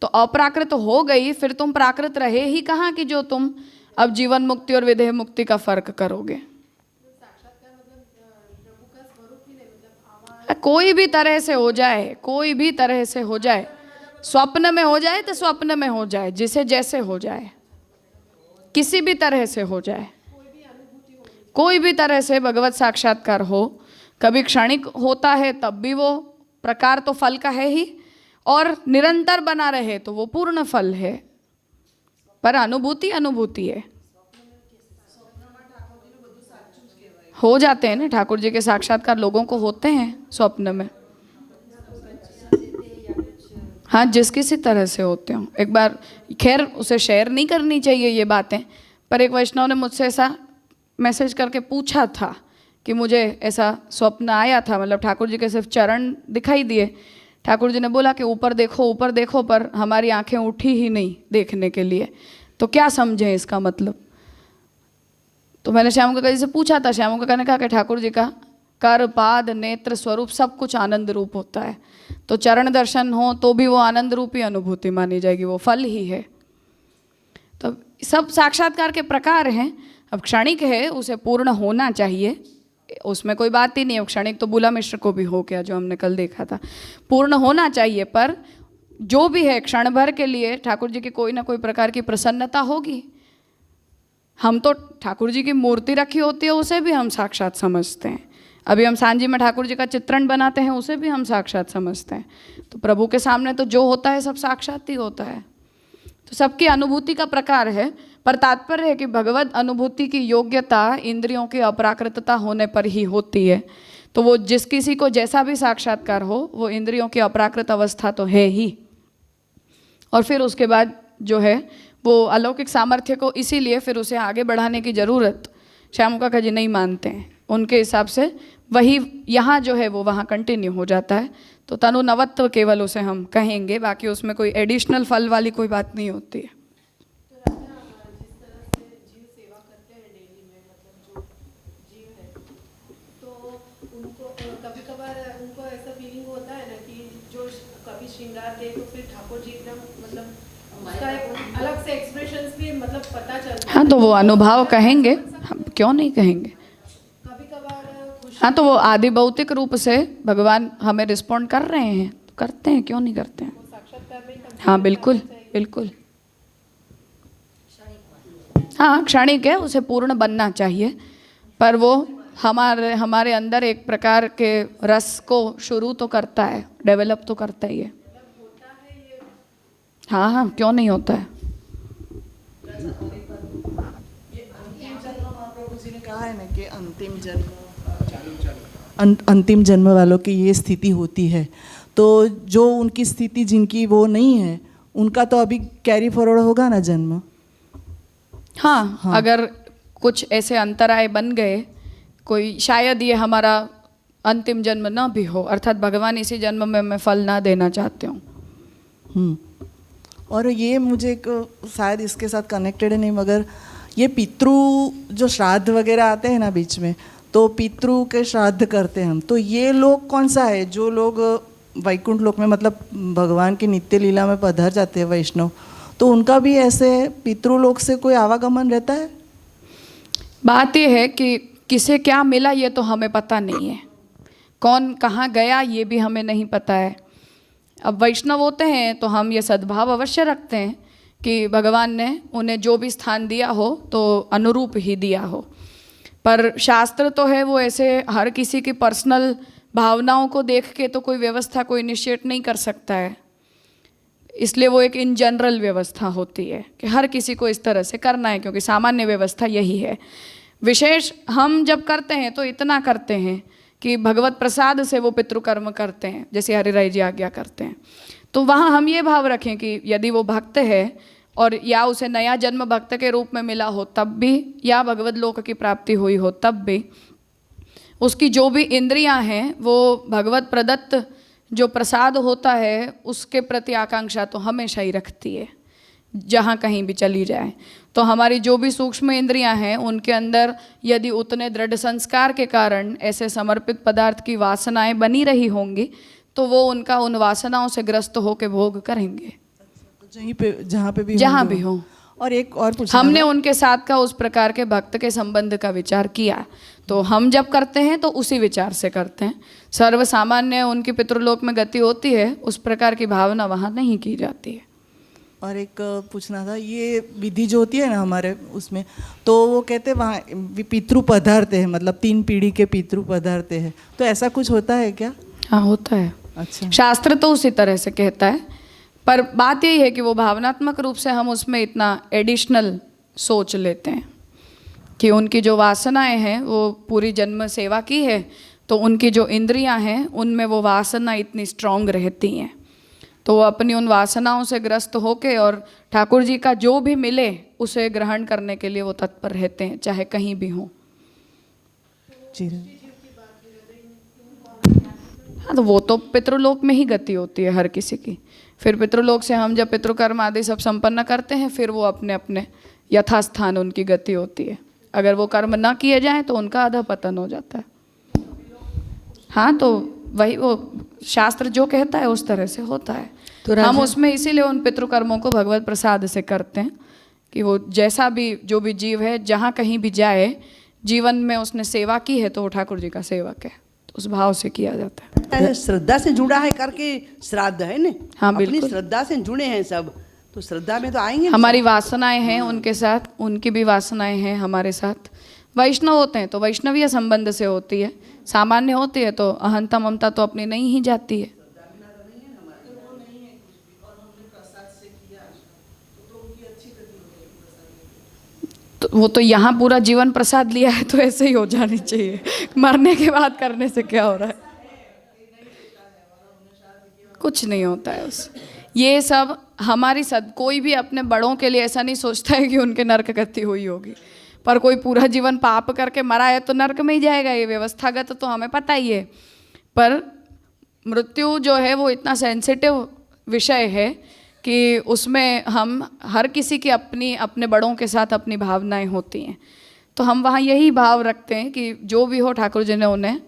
तो अप्राकृत हो गई, फिर तुम प्राकृत रहे ही कहाँ कि जो तुम अब जीवन मुक्ति और विदेह मुक्ति का फर्क करोगे। कोई भी तरह से हो जाए, कोई भी तरह से हो जाए, स्वप्न में हो जाए तो स्वप्न में हो जाए, जिसे जैसे हो जाए, किसी भी तरह से हो जाए, कोई भी तरह से भगवत साक्षात्कार हो। कभी क्षणिक होता है तब भी वो प्रकार तो फल का है ही, और निरंतर बना रहे तो वो पूर्ण फल है। पर अनुभूति अनुभूति है, हो जाते हैं ना ठाकुर जी के साक्षात्कार, लोगों को होते हैं स्वप्न में। हाँ, जिस किसी तरह से होते हो। एक बार, खैर उसे शेयर नहीं करनी चाहिए ये बातें, पर एक वैष्णव ने मुझसे ऐसा मैसेज करके पूछा था कि मुझे ऐसा स्वप्न आया था, मतलब ठाकुर जी के सिर्फ चरण दिखाई दिए। ठाकुर जी ने बोला कि ऊपर देखो, पर हमारी आंखें उठी ही नहीं देखने के लिए, तो क्या समझें इसका मतलब। तो मैंने श्याम काका जी से पूछा था, श्याम काका ने कहा कि ठाकुर जी का कर, पाद, नेत्र, स्वरूप सब कुछ आनंद रूप होता है, तो चरण दर्शन हो तो भी वो आनंद रूपी अनुभूति मानी जाएगी, वो फल ही है। तो सब साक्षात्कार के प्रकार हैं। अब क्षणिक है, उसे पूर्ण होना चाहिए, उसमें कोई बात ही नहीं है। क्षणिक तो बुला मिश्र को भी हो गया, जो हमने कल देखा था। पूर्ण होना चाहिए, पर जो भी है क्षण भर के लिए ठाकुर जी की कोई ना कोई प्रकार की प्रसन्नता होगी। हम तो ठाकुर जी की मूर्ति रखी होती है, उसे भी हम साक्षात समझते हैं। अभी हम सांझी में ठाकुर जी का चित्रण बनाते हैं, उसे भी हम साक्षात समझते हैं। तो प्रभु के सामने तो जो होता है सब साक्षात ही होता है। तो सबकी अनुभूति का प्रकार है, पर तात्पर्य है कि भगवत अनुभूति की योग्यता इंद्रियों की अपराकृतता होने पर ही होती है। तो वो जिस किसी को जैसा भी साक्षात्कार हो, वो इंद्रियों की अपराकृत अवस्था तो है ही। और फिर उसके बाद जो है वो अलौकिक सामर्थ्य को, इसीलिए फिर उसे आगे बढ़ाने की ज़रूरत श्याम काका जी नहीं मानते हैं। उनके हिसाब से वही यहाँ जो है वो वहाँ कंटिन्यू हो जाता है। तो तनु नवत्व केवल उसे हम कहेंगे, बाकी उसमें कोई एडिशनल फल वाली कोई बात नहीं होती है। कभी कभार उनको ऐसा फीलिंग होता है ना कि जो कभी श्रृंगार दे तो फिर ठाकुर जी एकदम मतलब उसका एक अलग से एक्सप्रेशंस भी मतलब पता चलता है। हाँ, तो वो अनुभव कहेंगे, हम क्यों नहीं कहेंगे। कभी कभार हाँ, तो वो आदि भौतिक रूप से भगवान हमें रिस्पॉन्ड कर रहे हैं, तो करते हैं, क्यों नहीं करते हैं। हाँ बिल्कुल बिल्कुल। हाँ, क्षणिक है, उसे पूर्ण बनना चाहिए, पर वो हमारे अंदर एक प्रकार के रस को शुरू तो करता है, डेवलप तो करता ही है। हाँ हाँ, क्यों नहीं होता है। प्रभु जी ने कहा है ना कि अंतिम जन्म वालों की ये स्थिति होती है। तो जो उनकी स्थिति जिनकी वो नहीं है, उनका तो अभी कैरी फॉरवर्ड होगा ना जन्म। हाँ, अगर कुछ ऐसे अंतराय बन गए, कोई शायद ये हमारा अंतिम जन्म ना भी हो, अर्थात भगवान इसी जन्म में मैं फल ना देना चाहते हूँ। और ये मुझे एक शायद इसके साथ कनेक्टेड है नहीं, मगर ये पितृ जो श्राद्ध वगैरह आते हैं ना बीच में, तो पितृ के श्राद्ध करते हैं हम, तो ये लोग कौन सा है जो लोग वैकुंठ लोक में मतलब भगवान की नित्य लीला में पधर जाते हैं वैष्णव, तो उनका भी ऐसे पितृलोक से कोई आवागमन रहता है। बात यह है कि किसे क्या मिला ये तो हमें पता नहीं है, कौन कहाँ गया ये भी हमें नहीं पता है। अब वैष्णव होते हैं तो हम ये सद्भाव अवश्य रखते हैं कि भगवान ने उन्हें जो भी स्थान दिया हो तो अनुरूप ही दिया हो, पर शास्त्र तो है वो ऐसे हर किसी की पर्सनल भावनाओं को देख के तो कोई व्यवस्था कोई इनिशिएट नहीं कर सकता है। इसलिए वो एक इन जनरल व्यवस्था होती है कि हर किसी को इस तरह से करना है, क्योंकि सामान्य व्यवस्था यही है। विशेष हम जब करते हैं तो इतना करते हैं कि भगवत प्रसाद से वो पितृकर्म करते हैं, जैसे हरिराय जी आज्ञा करते हैं। तो वहाँ हम ये भाव रखें कि यदि वो भक्त है और या उसे नया जन्म भक्त के रूप में मिला हो तब भी, या भगवत लोक की प्राप्ति हुई हो तब भी, उसकी जो भी इंद्रियां हैं वो भगवत प्रदत्त जो प्रसाद होता है उसके प्रति आकांक्षा तो हमेशा ही रखती है, जहाँ कहीं भी चली जाए। तो हमारी जो भी सूक्ष्म इंद्रियां हैं उनके अंदर यदि उतने दृढ़ संस्कार के कारण ऐसे समर्पित पदार्थ की वासनाएं बनी रही होंगी तो वो उनका उन वासनाओं से ग्रस्त होकर भोग करेंगे, तो जहाँ पे भी हो। और एक और पूछना, हमने उनके साथ का उस प्रकार के भक्त के संबंध का विचार किया, तो हम जब करते हैं तो उसी विचार से करते हैं। सर्वसामान्य उनकी पितृलोक में गति होती है, उस प्रकार की भावना वहाँ नहीं की जाती है। और एक पूछना था, ये विधि जो होती है ना हमारे उसमें, तो वो कहते हैं वहाँ पितृ पधारते हैं, मतलब 3 पीढ़ी के पितृ पधारते हैं, तो ऐसा कुछ होता है क्या? हाँ, होता है। अच्छा, शास्त्र तो उसी तरह से कहता है, पर बात यही है कि वो भावनात्मक रूप से हम उसमें इतना एडिशनल सोच लेते हैं कि उनकी जो वासनाएं हैं वो पूरी जन्म सेवा की है, तो उनकी जो इंद्रियां हैं उनमें वो वासना इतनी स्ट्रांग रहती हैं, तो वो अपनी उन वासनाओं से ग्रस्त होके और ठाकुर जी का जो भी मिले उसे ग्रहण करने के लिए वो तत्पर रहते हैं, चाहे कहीं भी हों। जी। हाँ, तो वो तो पितृलोक में ही गति होती है हर किसी की। फिर पितृलोक से हम जब पितृकर्म आदि सब संपन्न करते हैं, फिर वो अपने अपने यथास्थान उनकी गति होती है। अगर वो कर्म ना किए जाएं तो उनका अधःपतन हो जाता है। हाँ, तो वही वो शास्त्र जो कहता है उस तरह से होता है। तो हम उसमें इसीलिए उन पितृकर्मों को भगवत प्रसाद से करते हैं कि वो जैसा भी जो भी जीव है जहाँ कहीं भी जाए, जीवन में उसने सेवा की है तो वो ठाकुर जी का सेवक है, तो उस भाव से किया जाता है। श्रद्धा से जुड़ा है करके श्राद्ध है ना। हाँ, अपनी बिल्कुल। श्रद्धा से जुड़े हैं सब, तो श्रद्धा में तो आएंगे। हमारी वासनाएं हैं उनके साथ, उनकी भी वासनाएं हैं हमारे साथ। वैष्णव होते हैं तो वैष्णवीय संबंध से होती है, सामान्य होती है तो अहंता ममता तो अपनी नहीं ही जाती है। तो वो तो यहाँ पूरा जीवन प्रसाद लिया है तो ऐसे ही हो जानी चाहिए। मरने के बाद करने से क्या हो रहा है? कुछ नहीं होता है उस ये सब हमारी कोई भी अपने बड़ों के लिए ऐसा नहीं सोचता है कि उनके नरक गति हुई होगी, पर कोई पूरा जीवन पाप करके मरा है तो नरक में ही जाएगा, ये व्यवस्थागत तो हमें पता ही है। पर मृत्यु जो है वो इतना सेंसिटिव विषय है कि उसमें हम हर किसी की अपनी अपने बड़ों के साथ अपनी भावनाएं होती हैं, तो हम वहाँ यही भाव रखते हैं कि जो भी हो ठाकुर जी ने उन्हें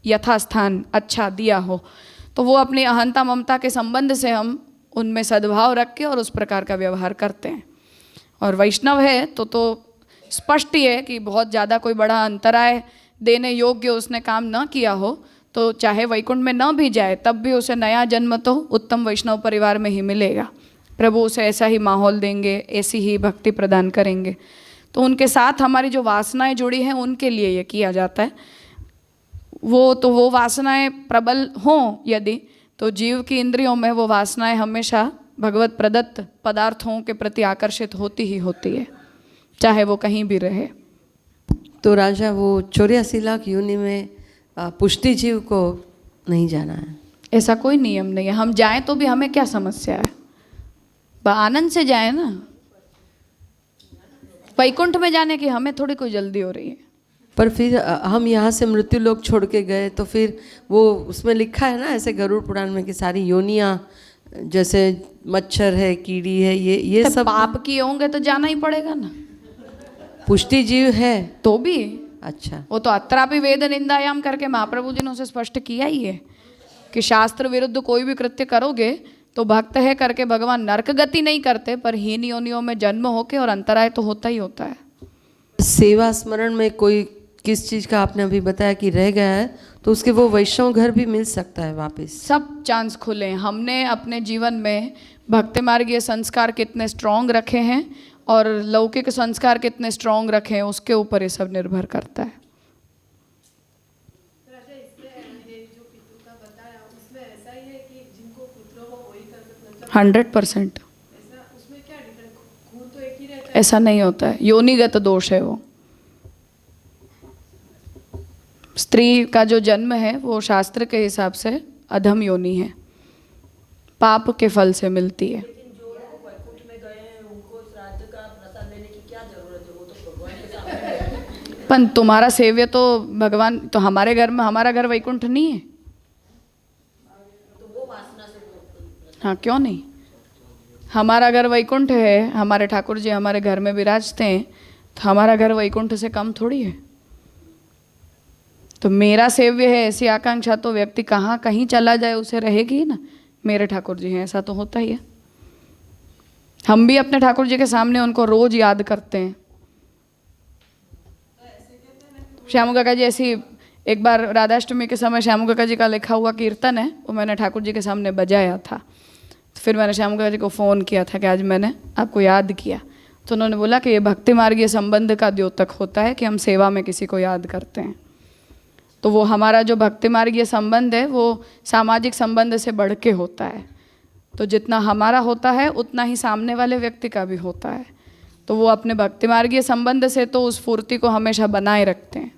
यथास्थान अच्छा दिया हो, तो वो अपनी अहंता ममता के संबंध से हम उनमें सद्भाव रख के और उस प्रकार का व्यवहार करते हैं। और वैष्णव है तो स्पष्ट ही है कि बहुत ज़्यादा कोई बड़ा अंतराय देने योग्य उसने काम न किया हो तो चाहे वैकुंठ में न भी जाए तब भी उसे नया जन्म तो उत्तम वैष्णव परिवार में ही मिलेगा। प्रभु उसे ऐसा ही माहौल देंगे, ऐसी ही भक्ति प्रदान करेंगे। तो उनके साथ हमारी जो वासनाएं जुड़ी हैं उनके लिए ये किया जाता है। वो वासनाएं प्रबल हों यदि, तो जीव की इंद्रियों में वो वासनाएं हमेशा भगवत प्रदत्त पदार्थों के प्रति आकर्षित होती ही होती है, चाहे वो कहीं भी रहे। तो राजा वो 84 लाख योनि में पुष्टि जीव को नहीं जाना है, ऐसा कोई नियम नहीं है। हम जाएं तो भी हमें क्या समस्या है, आनंद से जाए ना। वैकुंठ में जाने की हमें थोड़ी कोई जल्दी हो रही है। पर फिर हम यहाँ से मृत्यु लोक छोड़ के गए तो फिर वो उसमें लिखा है ना ऐसे गरुड़ पुराण में कि सारी योनियाँ जैसे मच्छर है, कीड़ी है, ये तो सब पाप किए होंगे तो जाना ही पड़ेगा ना। पुष्टि जीव है तो भी अच्छा, वो तो अत्रापि वेद निंदायाम करके महाप्रभु जी ने उसे स्पष्ट किया ही है कि शास्त्र विरुद्ध कोई भी कृत्य करोगे तो भक्त है करके भगवान नरक गति नहीं करते, पर हीन योनियों में जन्म होके और अंतराय तो होता ही होता है। सेवा स्मरण में कोई किस चीज़ का आपने अभी बताया कि रह गया है तो उसके वो वैष्णव घर भी मिल सकता है वापस, सब चांस खुले हैं। हमने अपने जीवन में भक्ति मार्गीय संस्कार कितने स्ट्रॉन्ग रखे हैं और लौकिक संस्कार कितने स्ट्रॉन्ग रखे हैं उसके ऊपर ये सब निर्भर करता है। राजा इसमें जो पितृ का बताया उसमें ऐसा ही है कि जिनको पुत्र हो वही कर सकते, मतलब 100% ऐसा उसमें क्या डिफरेंस, खून तो एक ही रहता है। ऐसा नहीं होता है, योनिगत दोष है वो। स्त्री का जो जन्म है वो शास्त्र के हिसाब से अधम योनि है, पाप के फल से मिलती है। लेकिन जो लोग वैकुंठ में गए हैं उनको श्राद्ध का प्रसाद लेने की क्या जरूरत है, वो तो भगवान के सामने है। पर तुम्हारा सेव्य तो भगवान, तो हमारे घर में, हमारा घर वैकुंठ नहीं है तो वो वासना से हाँ, क्यों नहीं। हमारा घर वैकुंठ है, हमारे ठाकुर जी हमारे घर में विराजते हैं, तो हमारा घर वैकुंठ से कम थोड़ी है। तो मेरा सेव्य है ऐसी आकांक्षा तो व्यक्ति कहाँ कहीं चला जाए उसे रहेगी ही ना। मेरे ठाकुर जी हैं ऐसा तो होता ही है। हम भी अपने ठाकुर जी के सामने उनको रोज याद करते हैं। श्यामू काका जी ऐसी एक बार राधाष्टमी के समय श्यामू काका जी का लिखा हुआ कीर्तन है वो मैंने ठाकुर जी के सामने बजाया था। तो फिर मैंने श्यामू काका जी को फ़ोन किया था कि आज मैंने आपको याद किया, तो उन्होंने बोला कि ये भक्ति मार्गीय संबंध का द्योतक होता है कि हम सेवा में किसी को याद करते हैं। तो वो हमारा जो भक्ति मार्गीय संबंध है वो सामाजिक संबंध से बढ़ के होता है। तो जितना हमारा होता है उतना ही सामने वाले व्यक्ति का भी होता है। तो वो अपने भक्ति मार्गीय संबंध से तो उस फूर्ति को हमेशा बनाए रखते हैं।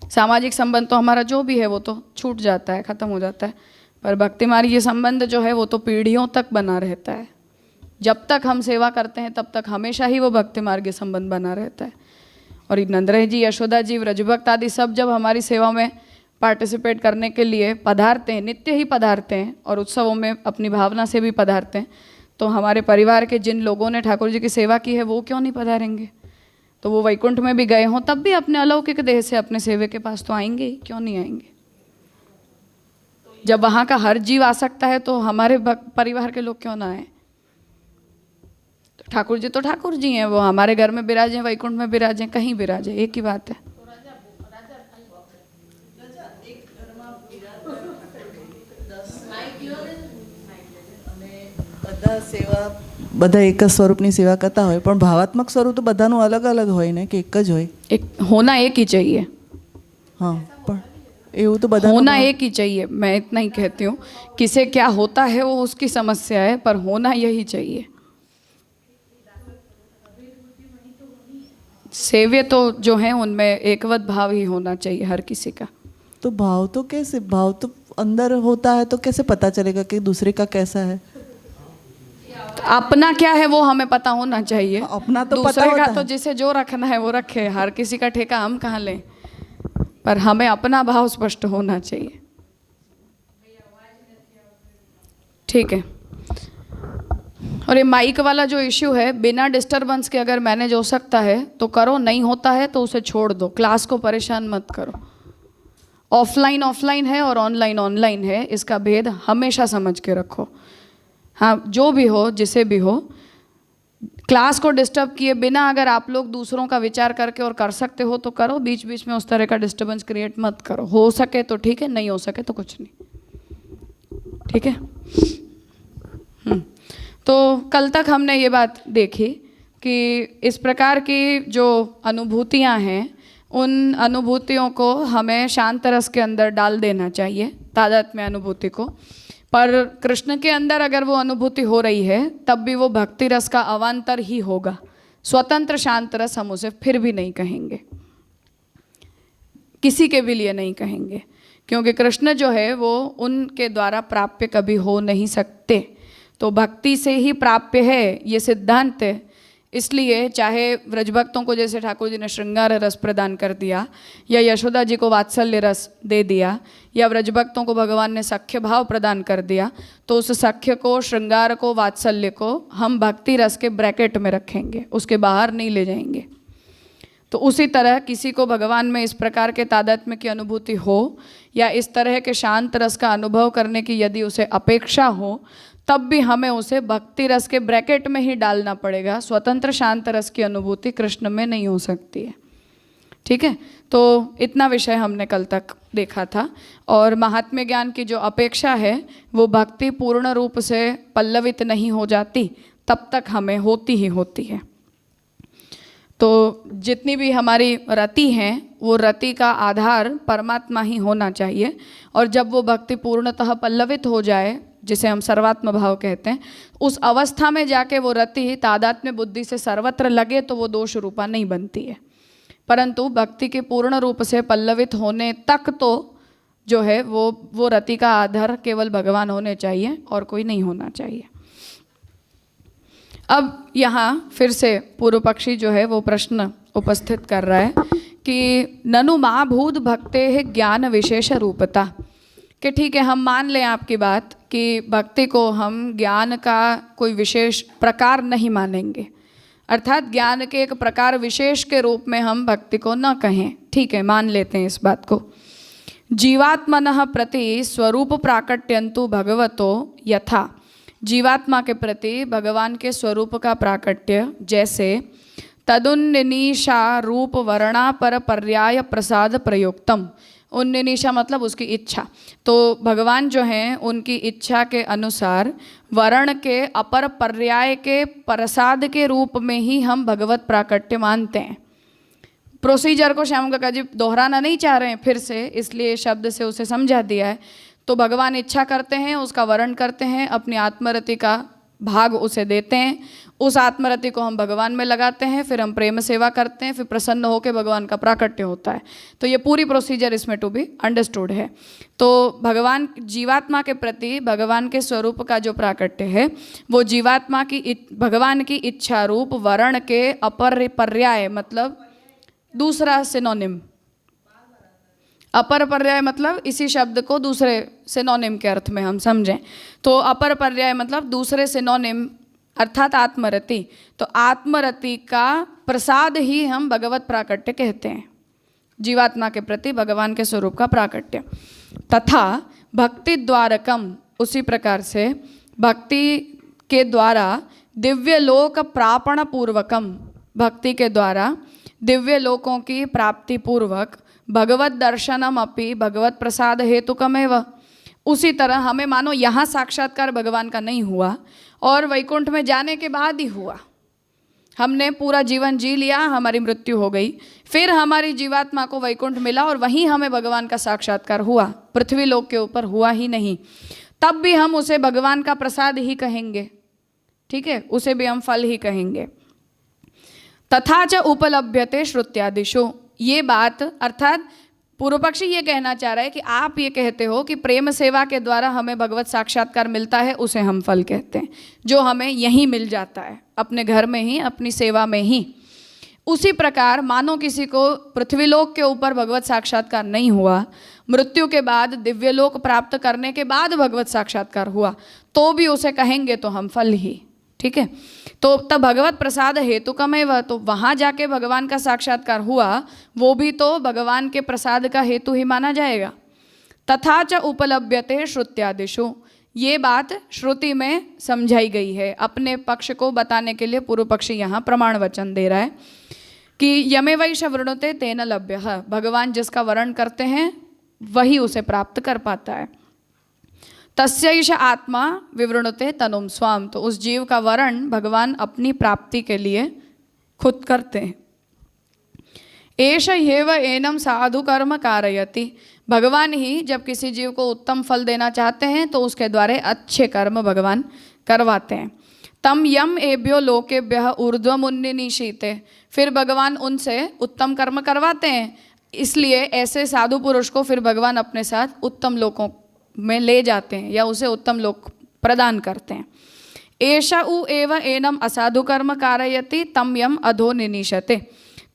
सामाजिक संबंध तो हमारा जो भी है वो तो छूट जाता है, ख़त्म हो जाता है, पर भक्ति मार्गीय संबंध जो है वो तो पीढ़ियों तक बना रहता है। जब तक हम सेवा करते हैं तब तक हमेशा ही वो भक्ति मार्गीय संबंध बना रहता है। और नंदराय जी, यशोदा जी, व्रजभक्त आदि सब जब हमारी सेवा में पार्टिसिपेट करने के लिए पधारते हैं, नित्य ही पधारते हैं और उत्सवों में अपनी भावना से भी पधारते हैं, तो हमारे परिवार के जिन लोगों ने ठाकुर जी की सेवा की है वो क्यों नहीं पधारेंगे? तो वो वैकुंठ में भी गए हों तब भी अपने अलौकिक देह से अपने सेवे के पास तो आएंगे ही, क्यों नहीं आएंगे? जब वहाँ का हर जीव आ सकता है तो हमारे परिवार के लोग क्यों ना आए? तो ठाकुर जी हैं, वो हमारे घर में विराजें, वैकुंठ में विराजें, कहीं विराजें, एक ही बात है। બધા સેવા બધા એક જ સ્વરૂપની સેવા કરતા હોય, પણ ભાવાત્મક સ્વરૂપ તો બધાનું અલગ અલગ હોય ને, કે એક જ હોય? एक होना एक ही चाहिए, હા, પણ એવું तो બધા होना एक ही चाहिए। मैं इतना ही कहती हूँ, किसे क्या होता है वो उसकी समस्या है, पर होना यही चाहिए। सेव्य तो जो है उनमें एकवत भाव ही होना चाहिए हर किसी का। तो भाव तो कैसे, भाव तो अंदर होता है तो कैसे पता चलेगा कि दूसरे का कैसा है? अपना क्या है वो हमें पता होना चाहिए। अपना तो पता दूसरे होता का तो है। जिसे जो रखना है वो रखे, हर किसी का ठेका हम कहाँ लें, पर हमें अपना भाव स्पष्ट होना चाहिए। ठीक है। और ये माइक वाला जो इश्यू है, बिना डिस्टरबेंस के अगर मैनेज हो सकता है तो करो, नहीं होता है तो उसे छोड़ दो, क्लास को परेशान मत करो। ऑफलाइन ऑफलाइन है और ऑनलाइन ऑनलाइन है, इसका भेद हमेशा समझ के रखो। हाँ, जो भी हो, जिसे भी हो, क्लास को डिस्टर्ब किए बिना अगर आप लोग दूसरों का विचार करके और कर सकते हो तो करो, बीच बीच में उस तरह का डिस्टर्बेंस क्रिएट मत करो। हो सके तो ठीक है, नहीं हो सके तो कुछ नहीं। ठीक है। तो कल तक हमने ये बात देखी कि इस प्रकार की जो अनुभूतियाँ हैं, उन अनुभूतियों को हमें शांत रस के अंदर डाल देना चाहिए, तादात्म्य अनुभूति को। पर कृष्ण के अंदर अगर वो अनुभूति हो रही है तब भी वो भक्ति रस का अवान्तर ही होगा। स्वतंत्र शांत रस हम उसे फिर भी नहीं कहेंगे, किसी के भी लिए नहीं कहेंगे, क्योंकि कृष्ण जो है वो उनके द्वारा प्राप्य कभी हो नहीं सकते। तो भक्ति से ही प्राप्य है, ये सिद्धांत है। इसलिए चाहे व्रजभक्तों को जैसे ठाकुर जी ने श्रृंगार रस प्रदान कर दिया, या यशोदा जी को वात्सल्य रस दे दिया, या व्रजभक्तों को भगवान ने सख्य भाव प्रदान कर दिया, तो उस सख्य को, श्रृंगार को, वात्सल्य को हम भक्ति रस के ब्रैकेट में रखेंगे, उसके बाहर नहीं ले जाएंगे। तो उसी तरह किसी को भगवान में इस प्रकार के तादात्म्य की अनुभूति हो, या इस तरह के शांत रस का अनुभव करने की यदि उसे अपेक्षा हो, तब भी हमें उसे भक्ति रस के ब्रैकेट में ही डालना पड़ेगा। स्वतंत्र शांत रस की अनुभूति कृष्ण में नहीं हो सकती है। ठीक है। तो इतना विषय हमने कल तक देखा था। और महात्म्य ज्ञान की जो अपेक्षा है वो भक्ति पूर्ण रूप से पल्लवित नहीं हो जाती तब तक हमें होती ही होती है। तो जितनी भी हमारी रति हैं वो रति का आधार परमात्मा ही होना चाहिए। और जब वो भक्ति पूर्णतः पल्लवित हो जाए, जिसे हम सर्वात्म भाव कहते हैं, उस अवस्था में जाके वो रति तादात्म्य बुद्धि से सर्वत्र लगे तो वो दोष रूपा नहीं बनती है। परंतु भक्ति के पूर्ण रूप से पल्लवित होने तक तो जो है वो रति का आधार केवल भगवान होने चाहिए और कोई नहीं होना चाहिए। अब यहाँ फिर से पूर्व पक्षी जो है वो प्रश्न उपस्थित कर रहा है कि ननु महाभूत भक्ते है ज्ञान विशेष रूपता, कि ठीक है हम मान लें आपकी बात कि भक्ति को हम ज्ञान का कोई विशेष प्रकार नहीं मानेंगे, अर्थात ज्ञान के एक प्रकार विशेष के रूप में हम भक्ति को न कहें। ठीक है, मान लेते हैं इस बात को। जीवात्मनः प्रति स्वरूप प्राकट्यंतु भगवतो यथा, जीवात्मा के प्रति भगवान के स्वरूप का प्राकट्य जैसे तदुन्निशा रूप वर्णा पर पर्याय प्रसाद प्रयुक्तम, उन्निशा मतलब उसकी इच्छा। तो भगवान जो हैं उनकी इच्छा के अनुसार वर्ण के अपर पर्याय के प्रसाद के रूप में ही हम भगवत प्राकट्य मानते हैं। प्रोसीजर को श्याम काका जी दोहराना नहीं चाह रहे हैं फिर से, इसलिए शब्द से उसे समझा दिया है। तो भगवान इच्छा करते हैं, उसका वर्ण करते हैं, अपनी आत्मरति का भाग उसे देते हैं, उस आत्मरति को हम भगवान में लगाते हैं, फिर हम प्रेम सेवा करते हैं, फिर प्रसन्न होकर भगवान का प्राकट्य होता है। तो ये पूरी प्रोसीजर इसमें टू बी अंडरस्टूड है। तो भगवान जीवात्मा के प्रति भगवान के स्वरूप का जो प्राकट्य है वो जीवात्मा की भगवान की इच्छा रूप वर्ण के अपर पर्याय मतलब दूसरा सिनोनिम। अपर पर्याय मतलब इसी शब्द को दूसरे सिनोनिम के अर्थ में हम समझें तो अपर पर्याय मतलब दूसरे सिनोनिम अर्थात आत्मरति। तो आत्मरति का प्रसाद ही हम भगवत प्राकट्य कहते हैं, जीवात्मा के प्रति भगवान के स्वरूप का प्राकट्य। तथा भक्ति द्वारकम, उसी प्रकार से भक्ति के द्वारा दिव्य लोक प्रापण पूर्वकम, भक्ति के द्वारा दिव्य लोकों की प्राप्ति पूर्वक भगवत दर्शनम अपि भगवत प्रसाद हेतुकमेव। उसी तरह हमें मानो यहाँ साक्षात्कार भगवान का नहीं हुआ और वैकुंठ में जाने के बाद ही हुआ, हमने पूरा जीवन जी लिया, हमारी मृत्यु हो गई, फिर हमारी जीवात्मा को वैकुंठ मिला और वहीं हमें भगवान का साक्षात्कार हुआ, पृथ्वी लोक के ऊपर हुआ ही नहीं, तब भी हम उसे भगवान का प्रसाद ही कहेंगे, ठीक है, उसे भी हम फल ही कहेंगे। तथा च उपलभ्यते श्रुत्यादिषु, ये बात अर्थात पूर्व पक्षी ये कहना चाह रहा है कि आप ये कहते हो कि प्रेम सेवा के द्वारा हमें भगवत साक्षात्कार मिलता है, उसे हम फल कहते हैं, जो हमें यहीं मिल जाता है, अपने घर में ही, अपनी सेवा में ही। उसी प्रकार मानो किसी को पृथ्वीलोक के ऊपर भगवत साक्षात्कार नहीं हुआ, मृत्यु के बाद दिव्यलोक प्राप्त करने के बाद भगवत साक्षात्कार हुआ, तो भी उसे कहेंगे तो हम फल ही, ठीक है। तो तब भगवत प्रसाद हेतुकमेव, तो वहाँ जाके भगवान का साक्षात्कार हुआ, वो भी तो भगवान के प्रसाद का हेतु ही माना जाएगा। तथा च उपलभ्यते श्रुत्यादिषु, ये बात श्रुति में समझाई गई है, अपने पक्ष को बताने के लिए पूर्व पक्षी यहाँ प्रमाण वचन दे रहा है कि यमेवैष वृणुते तेन लभ्यः, भगवान जिसका वर्ण करते हैं वही उसे प्राप्त कर पाता है। तस्यैष आत्मा विवृणुते तनुम स्वाम, तो उस जीव का वर्ण भगवान अपनी प्राप्ति के लिए खुद करते हैं। एष ह्येव एनम साधु कर्म कारयति, भगवान ही जब किसी जीव को उत्तम फल देना चाहते हैं तो उसके द्वारा अच्छे कर्म भगवान करवाते हैं। तम यम एभ्यो लोकेभ्यः ऊर्ध्वमुन्निशीते, फिर भगवान उनसे उत्तम कर्म करवाते हैं, इसलिए ऐसे साधु पुरुष को फिर भगवान अपने साथ उत्तम लोकों में ले जाते हैं या उसे उत्तम लोक प्रदान करते हैं। एषा उ एव एनम असाधु कर्म कारयति तम यम अधो निनीशते,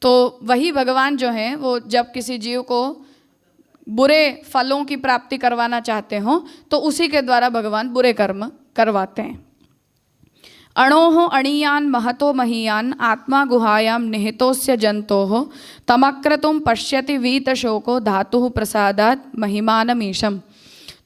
तो वही भगवान जो हैं वो जब किसी जीव को बुरे फलों की प्राप्ति करवाना चाहते हों तो उसी के द्वारा भगवान बुरे कर्म करवाते हैं। अणोः अणीयान महतो महीयान आत्मा गुहायाम निहितोस्य जंतोः तमक्रतुम पश्यति वीतशोको धातुः प्रसादात् महिमानमीशम।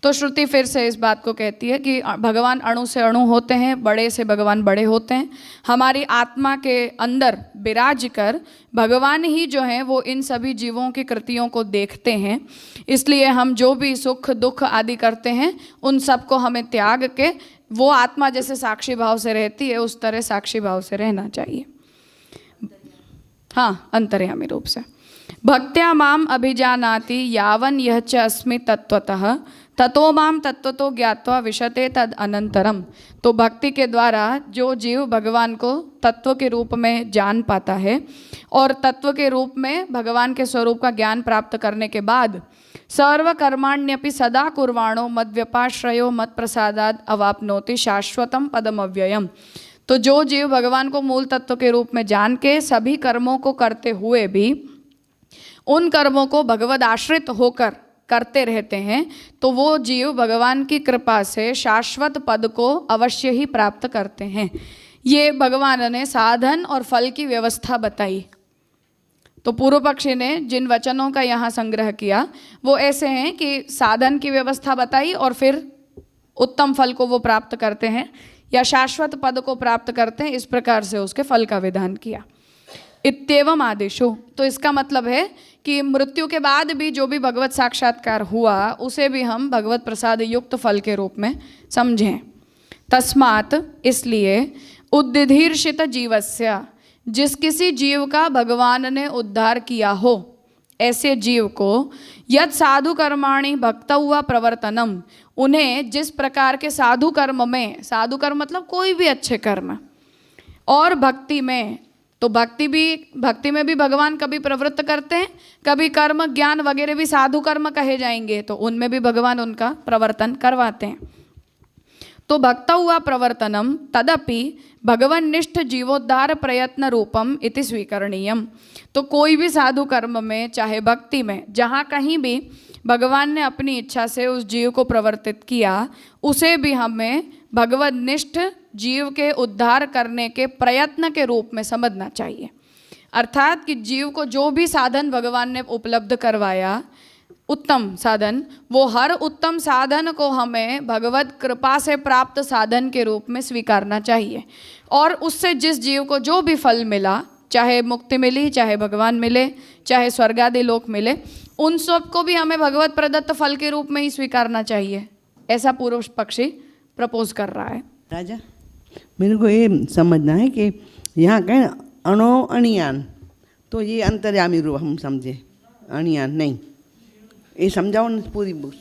तो श्रुति फिर से इस बात को कहती है कि भगवान अणु से अणु होते हैं, बड़े से भगवान बड़े होते हैं, हमारी आत्मा के अंदर विराज कर भगवान ही जो हैं वो इन सभी जीवों की कृतियों को देखते हैं, इसलिए हम जो भी सुख दुख आदि करते हैं उन सबको हमें त्याग के वो आत्मा जैसे साक्षी भाव से रहती है उस तरह साक्षी भाव से रहना चाहिए, हाँ, अंतर्यामी रूप से। भक्त्या माम अभिजानाति यावन यह च अस्मि तत्वतः ततो माम तत्वतो ज्ञात्वा विशते तद अनंतरम, तो भक्ति के द्वारा जो जीव भगवान को तत्व के रूप में जान पाता है और तत्व के रूप में भगवान के स्वरूप का ज्ञान प्राप्त करने के बाद सर्व कर्माण्यपि सदा कुर्वाणो मद व्यपाश्रयो मत प्रसादाद अवाप्नोति शाश्वतम पदम अव्ययम, तो जो जीव भगवान को मूल तत्व के रूप में जान के सभी कर्मों को करते हुए भी उन कर्मों को भगवद आश्रित होकर करते रहते हैं तो वो जीव भगवान की कृपा से शाश्वत पद को अवश्य ही प्राप्त करते हैं। ये भगवान ने साधन और फल की व्यवस्था बताई। तो पूर्व पक्षी ने जिन वचनों का यहाँ संग्रह किया वो ऐसे हैं कि साधन की व्यवस्था बताई और फिर उत्तम फल को वो प्राप्त करते हैं या शाश्वत पद को प्राप्त करते हैं, इस प्रकार से उसके फल का विधान किया। इत्येवम आदिषु, तो इसका मतलब है कि मृत्यु के बाद भी जो भी भगवत साक्षात्कार हुआ उसे भी हम भगवत प्रसाद युक्त फल के रूप में समझें। तस्मात्, इसलिए उद्दिधीर्षित जीवस्य, जिस किसी जीव का भगवान ने उद्धार किया हो ऐसे जीव को यद साधु कर्माणि भक्तव्वा प्रवर्तनम, उन्हें जिस प्रकार के साधु कर्म में, साधु कर्म मतलब कोई भी अच्छे कर्म, और भक्ति में, तो भक्ति में भी भगवान कभी प्रवृत्त करते हैं, कभी कर्म ज्ञान वगैरह भी साधु कर्म कहे जाएंगे तो उनमें भी भगवान उनका प्रवर्तन करवाते हैं। तो भक्त हुआ प्रवर्तनम तदपि भगवन्निष्ठ जीवोद्धार प्रयत्न रूपम इति स्वीकरणीयम। तो कोई भी साधु कर्म में, चाहे भक्ति में, जहाँ कहीं भी भगवान ने अपनी इच्छा से उस जीव को प्रवर्तित किया, उसे भी हमें भगवन्निष्ठ जीव के उद्धार करने के प्रयत्न के रूप में समझना चाहिए। अर्थात कि जीव को जो भी साधन भगवान ने उपलब्ध करवाया, उत्तम साधन, वो हर उत्तम साधन को हमें भगवत कृपा से प्राप्त साधन के रूप में स्वीकारना चाहिए। और उससे जिस जीव को जो भी फल मिला, चाहे मुक्ति मिली, चाहे भगवान मिले, चाहे स्वर्ग आदि लोक मिले, उन सब को भी हमें भगवत प्रदत्त फल के रूप में ही स्वीकारना चाहिए। ऐसा पूर्व पक्षी प्रपोज कर रहा है। राजा, मेरे को ये समझना है कि यहाँ कहें अणो अणियान, तो ये अंतर्यामी रूप हम समझे, अणियान नहीं, ये समझाओ न पूरी बुक।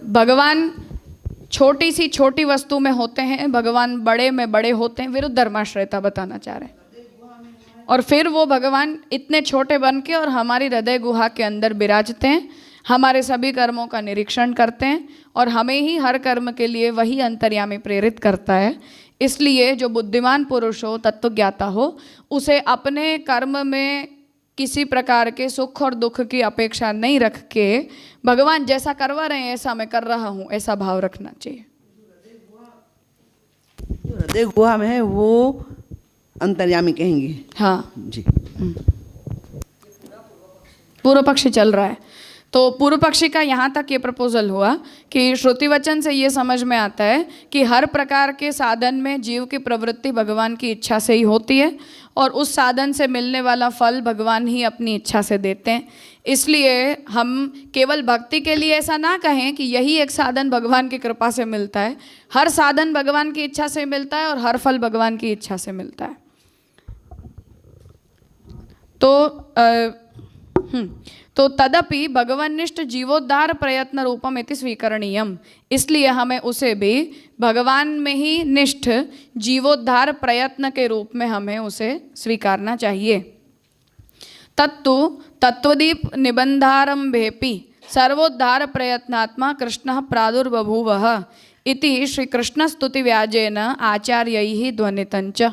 भगवान छोटी सी छोटी वस्तु में होते हैं, भगवान बड़े में बड़े होते हैं, विरुद्ध धर्माश्रयता बताना चाह रहे हैं। और फिर वो भगवान इतने छोटे बन के और हमारी हृदय गुहा के अंदर विराजते हैं, हमारे सभी कर्मों का निरीक्षण करते हैं और हमें ही हर कर्म के लिए वही अंतर्यामी प्रेरित करता है। इसलिए जो बुद्धिमान पुरुष हो, तत्वज्ञाता हो, उसे अपने कर्म में किसी प्रकार के सुख और दुख की अपेक्षा नहीं रख के भगवान जैसा करवा रहे हैं ऐसा मैं कर रहा हूँ, ऐसा भाव रखना चाहिए। जो हृदय गुहा में है वो अंतर्यामी कहेंगे। हाँ जी, पूर्व पक्षी चल रहा है। तो पूर्व पक्षी का यहाँ तक ये प्रपोजल हुआ कि श्रुति वचन से ये समझ में आता है कि हर प्रकार के साधन में जीव की प्रवृत्ति भगवान की इच्छा से ही होती है और उस साधन से मिलने वाला फल भगवान ही अपनी इच्छा से देते हैं। इसलिए हम केवल भक्ति के लिए ऐसा ना कहें कि यही एक साधन भगवान की कृपा से मिलता है। हर साधन भगवान की इच्छा से मिलता है और हर फल भगवान की इच्छा से मिलता है। तो तदपि भगवन्निष्ठ जीवोद्धार प्रयत्न रूपम इति स्वीकरणीयम, इसलिए हमें उसे भी भगवान में ही निष्ठ जीवोद्धार प्रयत्न के रूप में हमें उसे स्वीकारना चाहिए। तत्तु तत्वदीप निबंधारंभेपि सर्वोद्धार प्रयत्नात्मा कृष्णः प्रादुर्बभूवः इति श्री कृष्ण स्तुति व्याजेन आचार्यैः ध्वनितञ्च।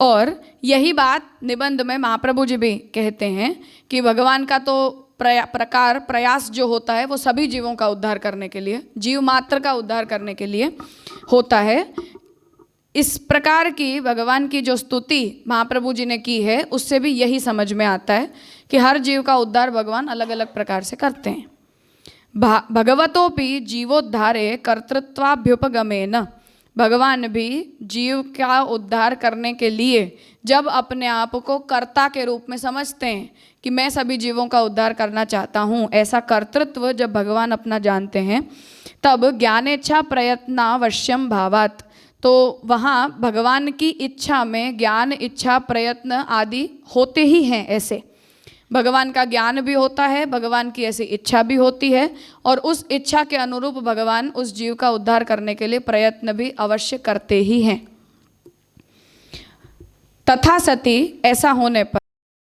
और यही बात निबंध में महाप्रभु जी भी कहते हैं कि भगवान का तो प्रयास जो होता है वो सभी जीवों का उद्धार करने के लिए, जीव मात्र का उद्धार करने के लिए होता है। इस प्रकार की भगवान की जो स्तुति महाप्रभु जी ने की है उससे भी यही समझ में आता है कि हर जीव का उद्धार भगवान अलग अलग प्रकार से करते हैं। भगवतोपि जीवोद्धारे कर्तृत्वाभ्युपगमेन, भगवान भी जीव का उद्धार करने के लिए जब अपने आप को कर्ता के रूप में समझते हैं कि मैं सभी जीवों का उद्धार करना चाहता हूँ, ऐसा कर्तृत्व जब भगवान अपना जानते हैं तब ज्ञानेच्छा प्रयत्नावश्यम भावात्, तो वहाँ भगवान की इच्छा में ज्ञान, इच्छा, प्रयत्न आदि होते ही हैं। ऐसे भगवान का ज्ञान भी होता है, भगवान की ऐसी इच्छा भी होती है और उस इच्छा के अनुरूप भगवान उस जीव का उद्धार करने के लिए प्रयत्न भी अवश्य करते ही हैं। तथा सती ऐसा होने